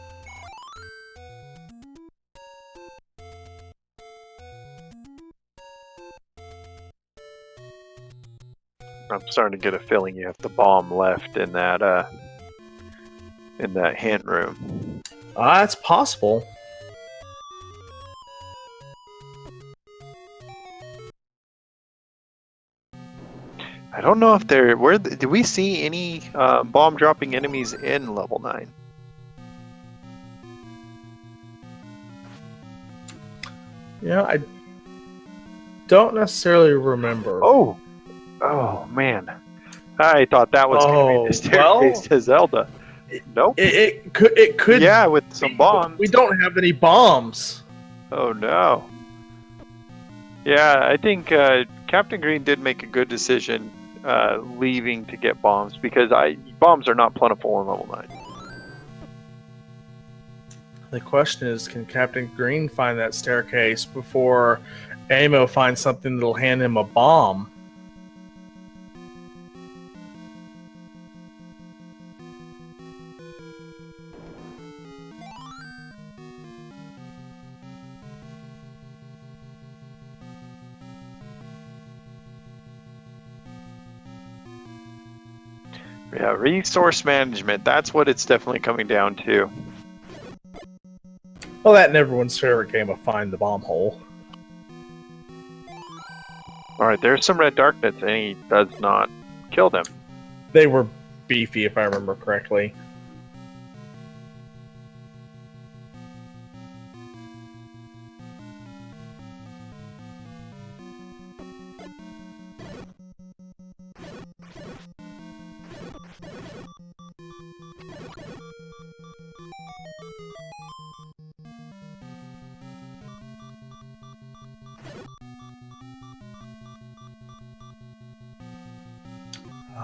I'm starting to get a feeling you have the bomb left in that hint room. It's possible. I don't know if they're do we see any bomb dropping enemies in level 9? Yeah, I don't necessarily remember. Oh man, I thought that was going to be the staircase to Zelda. Nope. It could. Yeah, with some bombs. We don't have any bombs. Oh no. Yeah, I think Captain Green did make a good decision leaving to get bombs, because bombs are not plentiful in level 9. The question is, can Captain Green find that staircase before Amo finds something that'll hand him a bomb? Yeah, resource management. That's what it's definitely coming down to. Well, that and everyone's favorite game of Find the Bomb Hole. Alright, there's some red darkness, and he does not kill them. They were beefy, if I remember correctly.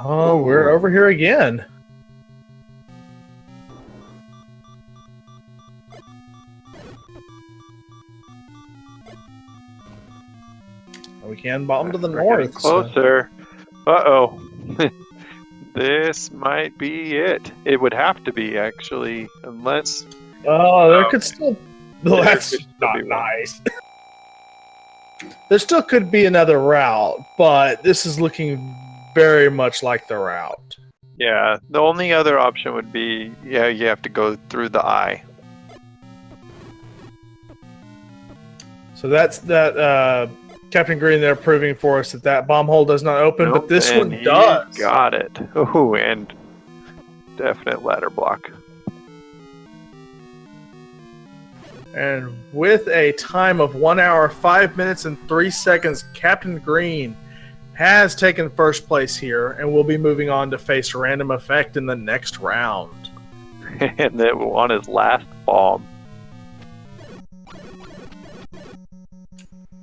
Oh, we're over here again. We can bomb to the north. Closer. So. Uh-oh. This might be it. It would have to be, actually, unless... Oh, there could still... Well, that's not nice. There still could be another route, but this is looking very much like the route. Yeah, the only other option would be, you have to go through the eye. So that's that Captain Green there proving for us that bomb hole does not open, but this one does. Got it. Oh, and definite ladder block. And with a time of 1 hour, 5 minutes, and 3 seconds, Captain Green has taken first place here and will be moving on to face Random Effect in the next round. And then on his last bomb.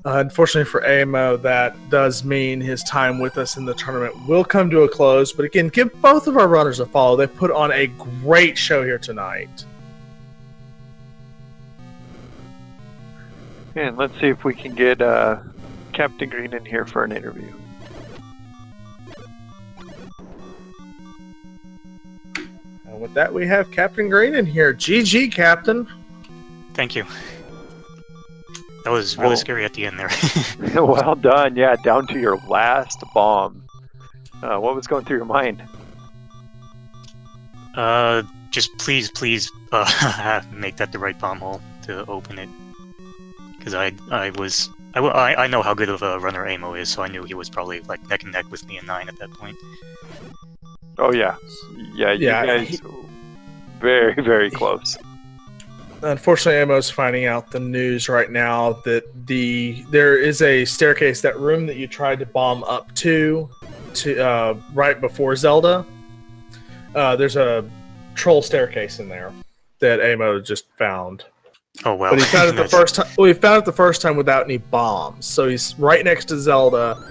Unfortunately for AMO, that does mean his time with us in the tournament will come to a close. But again, give both of our runners a follow. They put on a great show here tonight. And let's see if we can get Captain Green in here for an interview. And with that, we have Captain Green in here. GG, Captain. Thank you. That was really scary at the end there. Well done. Yeah, down to your last bomb. What was going through your mind? Just please, make that the right bomb hole to open it. Because I know how good of a runner Amo is, so I knew he was probably like neck and neck with me in 9 at that point. Oh yeah, you guys very, very close. Unfortunately, Amo's finding out the news right now that there is a staircase, that room that you tried to bomb up to right before Zelda. There's a troll staircase in there that Amo just found. Oh well. But he found it the first time. Well, he found it the first time without any bombs. So he's right next to Zelda.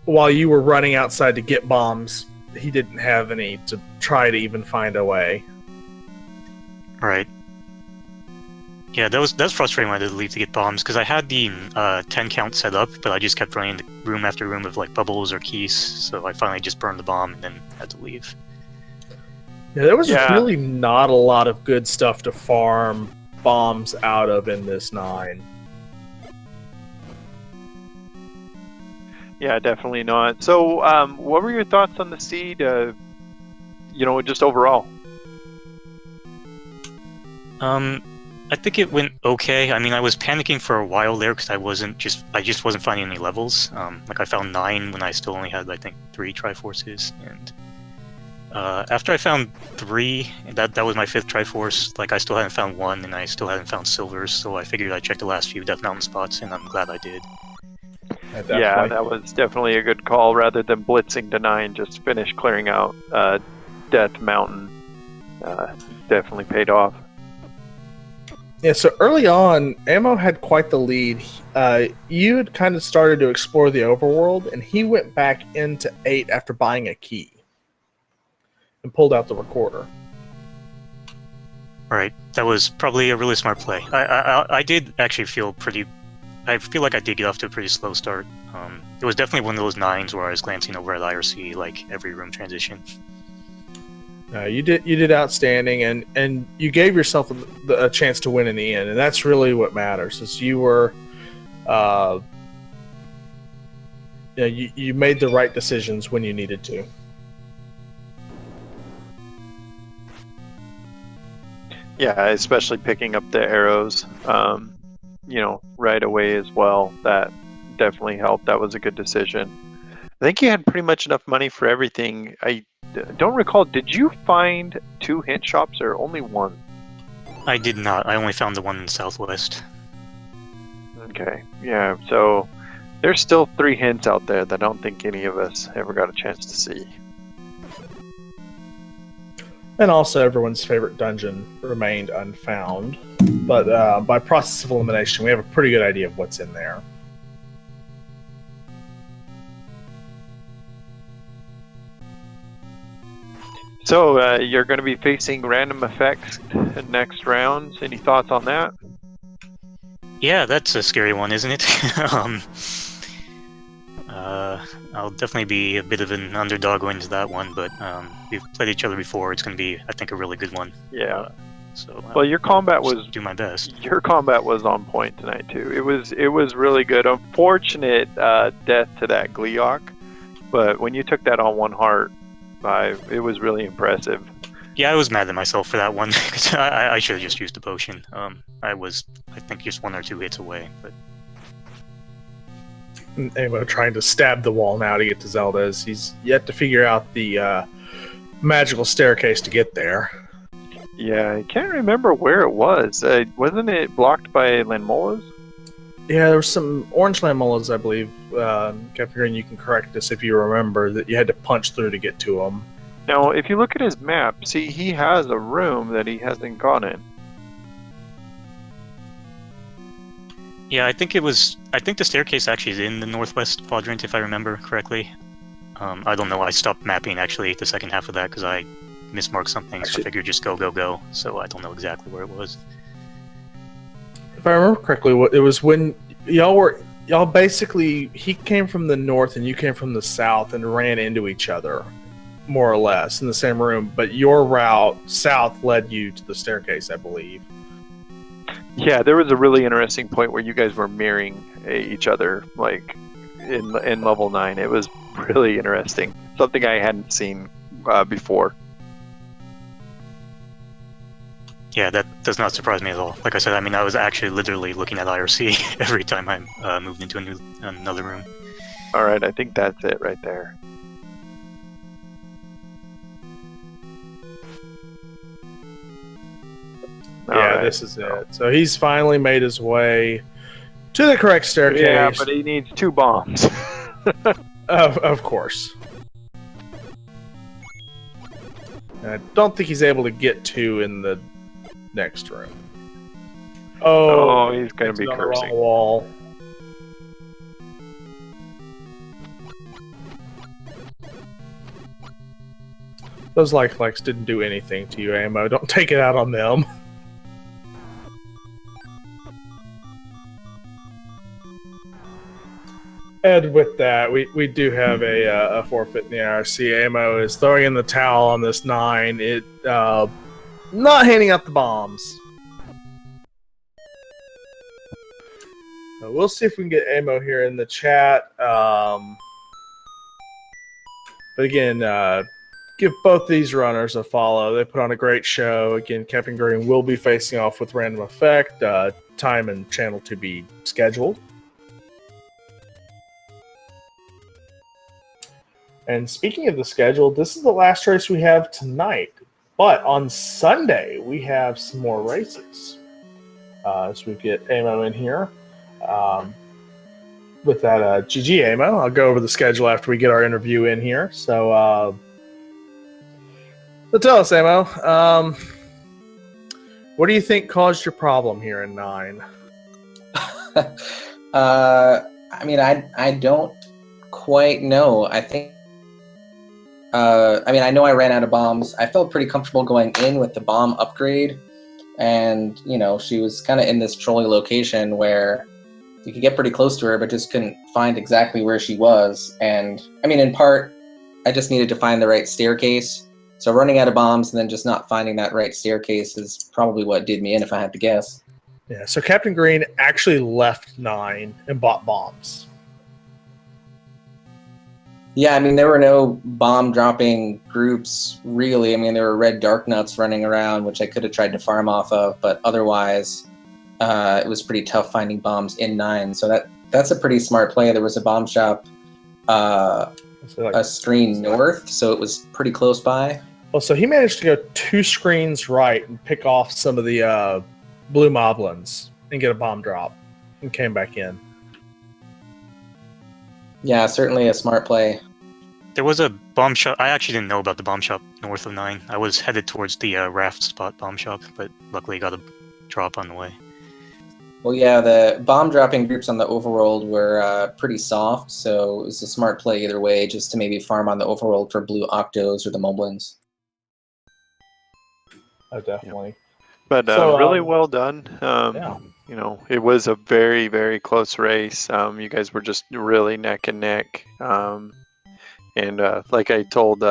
While you were running outside to get bombs, he didn't have any to try to even find a way. Right. Yeah, that was frustrating when I did leave to get bombs, because I had the 10 count set up, but I just kept running room after room of like bubbles or keys, so I finally just burned the bomb and then had to leave. Yeah, there was really not a lot of good stuff to farm bombs out of in this 9. Yeah, definitely not. So, what were your thoughts on the seed? Just overall. I think it went okay. I mean, I was panicking for a while there because I just wasn't finding any levels. Like I found 9 when I still only had, I think, 3 Triforces, and after I found 3, that was my 5th Triforce. Like I still hadn't found 1, and I still hadn't found silvers. So I figured I'd check the last few Death Mountain spots, and I'm glad I did. Yeah, that was definitely a good call. Rather than blitzing to 9, just finish clearing out Death Mountain. Definitely paid off. Yeah, so early on, Amo had quite the lead. You had kind of started to explore the overworld, and he went back into 8 after buying a key and pulled out the recorder. Right, that was probably a really smart play. I did actually feel pretty... I feel like I did get off to a pretty slow start. It was definitely one of those 9s where I was glancing over at IRC like every room transition. You did outstanding, and you gave yourself a chance to win in the end, and that's really what matters. Is you were, you made the right decisions when you needed to. Yeah, especially picking up the arrows, right away as well. That definitely helped. That was a good decision. I think you had pretty much enough money for everything. I don't recall. Did you find 2 hint shops or only 1? I did not. I only found the one in the southwest. Okay. Yeah. So there's still 3 hints out there that I don't think any of us ever got a chance to see. And also, everyone's favorite dungeon remained unfound. But by process of elimination, we have a pretty good idea of what's in there. So, you're going to be facing Random Effects next round. Any thoughts on that? Yeah, that's a scary one, isn't it? I'll definitely be a bit of an underdog going into that one, but we've played each other before. It's going to be, I think, a really good one. Yeah. So well, your combat was do my best. Your combat was on point tonight too. It was really good. Unfortunate death to that Gleeok, but when you took that on 1 heart, it was really impressive. Yeah, I was mad at myself for that one because I should have just used the potion. I think, just 1 or 2 hits away. But Amo trying to stab the wall now to get to Zelda, as he's yet to figure out the magical staircase to get there. Yeah, I can't remember where it was. Wasn't it blocked by Lanmolas? Yeah, there was some orange lamellas, I believe. Captain Green, you can correct this if you remember, that you had to punch through to get to them. Now, if you look at his map, see, he has a room that he hasn't gone in. Yeah, I think the staircase actually is in the northwest quadrant, if I remember correctly. I don't know, I stopped mapping actually the second half of that because I mismarked something, so I figured just go. So I don't know exactly where it was. If I remember correctly, it was when y'all basically, he came from the north and you came from the south and ran into each other, more or less, in the same room. But your route south led you to the staircase, I believe. Yeah, there was a really interesting point where you guys were mirroring each other, like in level 9. It was really interesting. Something I hadn't seen before. Yeah, that does not surprise me at all. Like I said, I mean, I was actually literally looking at IRC every time I moved into another room. All right, I think that's it right there. Yeah, this is it. So he's finally made his way to the correct staircase. Yeah, but he needs 2 bombs. Of course. And I don't think he's able to get 2 in the next room. Oh, he's going to be on the cursing. wrong wall. Those likes didn't do anything to you, Ammo. Don't take it out on them. And with that, we do have a forfeit in the IRC. Ammo is throwing in the towel on this 9. It not handing out the bombs. We'll see if we can get Ammo here in the chat. But again, give both these runners a follow. They put on a great show. Again, Captain Green will be facing off with Random Effect. Time and channel to be scheduled. And speaking of the schedule, this is the last race we have tonight. But on Sunday, we have some more races. So we get Amo in here. With that, GG Amo. I'll go over the schedule after we get our interview in here. So tell us, Amo. What do you think caused your problem here in 9? I mean, I don't quite know. I think. I know I ran out of bombs. I felt pretty comfortable going in with the bomb upgrade, and she was kind of in this trolley location where you could get pretty close to her, but just couldn't find exactly where she was. And I mean, in part, I just needed to find the right staircase. So running out of bombs and then just not finding that right staircase is probably what did me in, if I had to guess. Yeah. So Captain Green actually left 9 and bought bombs. Yeah, I mean, there were no bomb-dropping groups, really. I mean, there were red dark nuts running around, which I could have tried to farm off of, but otherwise, it was pretty tough finding bombs in 9. So that's a pretty smart play. There was a bomb shop a screen north, so it was pretty close by. Well, so he managed to go 2 screens right and pick off some of the blue moblins and get a bomb drop and came back in. Yeah, certainly a smart play. There was a bomb shop. I actually didn't know about the bomb shop north of 9. I was headed towards the raft spot bomb shop, but luckily got a drop on the way. Well, yeah, the bomb-dropping groups on the overworld were pretty soft, so it was a smart play either way, just to maybe farm on the overworld for blue octos or the moblins. Oh, definitely. But really well done. Yeah. It was a very, very close race. You guys were just really neck and neck. And like I told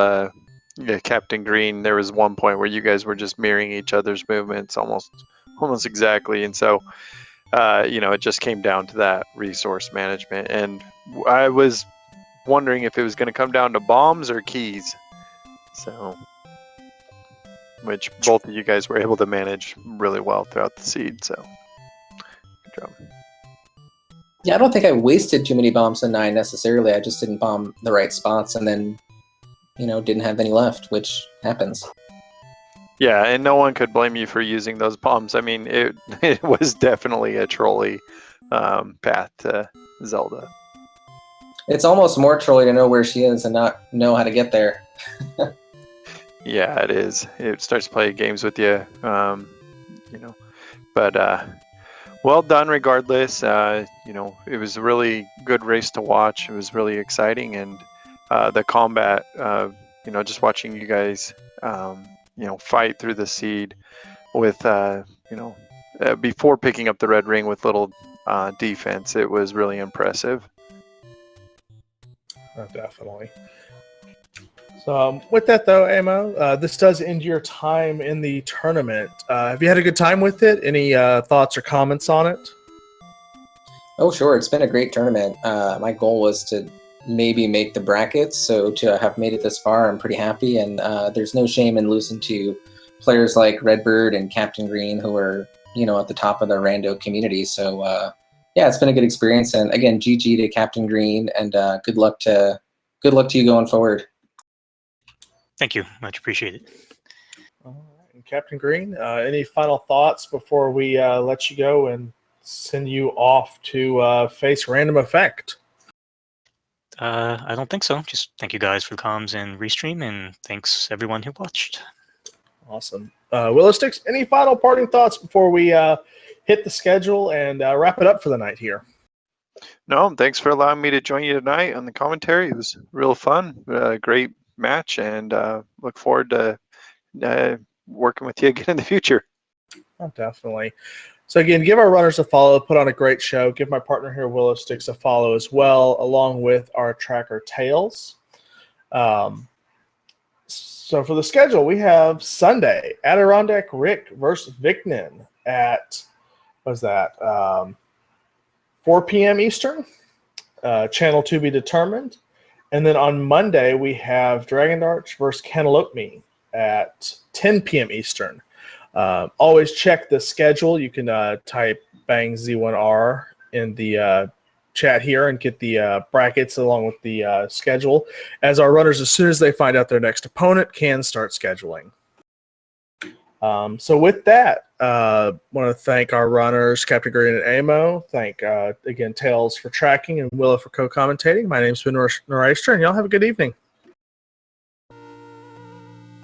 Captain Green, there was one point where you guys were just mirroring each other's movements almost exactly. And so, it just came down to that resource management. And I was wondering if it was going to come down to bombs or keys. So, which both of you guys were able to manage really well throughout the seed. So, good job. Yeah, I don't think I wasted too many bombs in 9 necessarily. I just didn't bomb the right spots and then, didn't have any left, which happens. Yeah, and no one could blame you for using those bombs. I mean, it it was definitely a trolley path to Zelda. It's almost more trolly to know where she is and not know how to get there. Yeah, it is. It starts playing games with you, you know. But well done, regardless. It was a really good race to watch. It was really exciting, and the combat. Just watching you guys, fight through the seed with, before picking up the red ring with little defense. It was really impressive. Definitely. So with that though, Amo, this does end your time in the tournament. Have you had a good time with it? Any thoughts or comments on it? Oh, sure. It's been a great tournament. My goal was to maybe make the brackets, so to have made it this far, I'm pretty happy. And there's no shame in losing to players like Redbird and Captain Green, who are at the top of the rando community. So yeah, it's been a good experience. And again, GG to Captain Green, and good luck to you going forward. Thank you. Much appreciated. All right. And Captain Green, any final thoughts before we let you go and send you off to face Random Effect? I don't think so. Just thank you guys for the comms and restream, and thanks everyone who watched. Awesome. Willisticks, any final parting thoughts before we hit the schedule and wrap it up for the night here? No, thanks for allowing me to join you tonight on the commentary. It was real fun, great match, and look forward to working with you again in the future. Oh, definitely. So again, give our runners a follow, put on a great show. Give my partner here, Willisticks, a follow as well, along with our tracker, Tails. So for the schedule, we have Sunday, Adirondack Rick versus Vicnin at, 4 p.m. Eastern, channel to be determined. And then on Monday, we have Dragon Darch versus Cantaloupe Me at 10 p.m. Eastern. Always check the schedule. You can type bang Z1R in the chat here and get the brackets along with the schedule, as our runners, as soon as they find out their next opponent, can start scheduling. So with that, want to thank our runners, Captain Green and Amo. Thank, again, Tails for tracking and Willa for co-commentating. My name's been Noraister, and y'all have a good evening.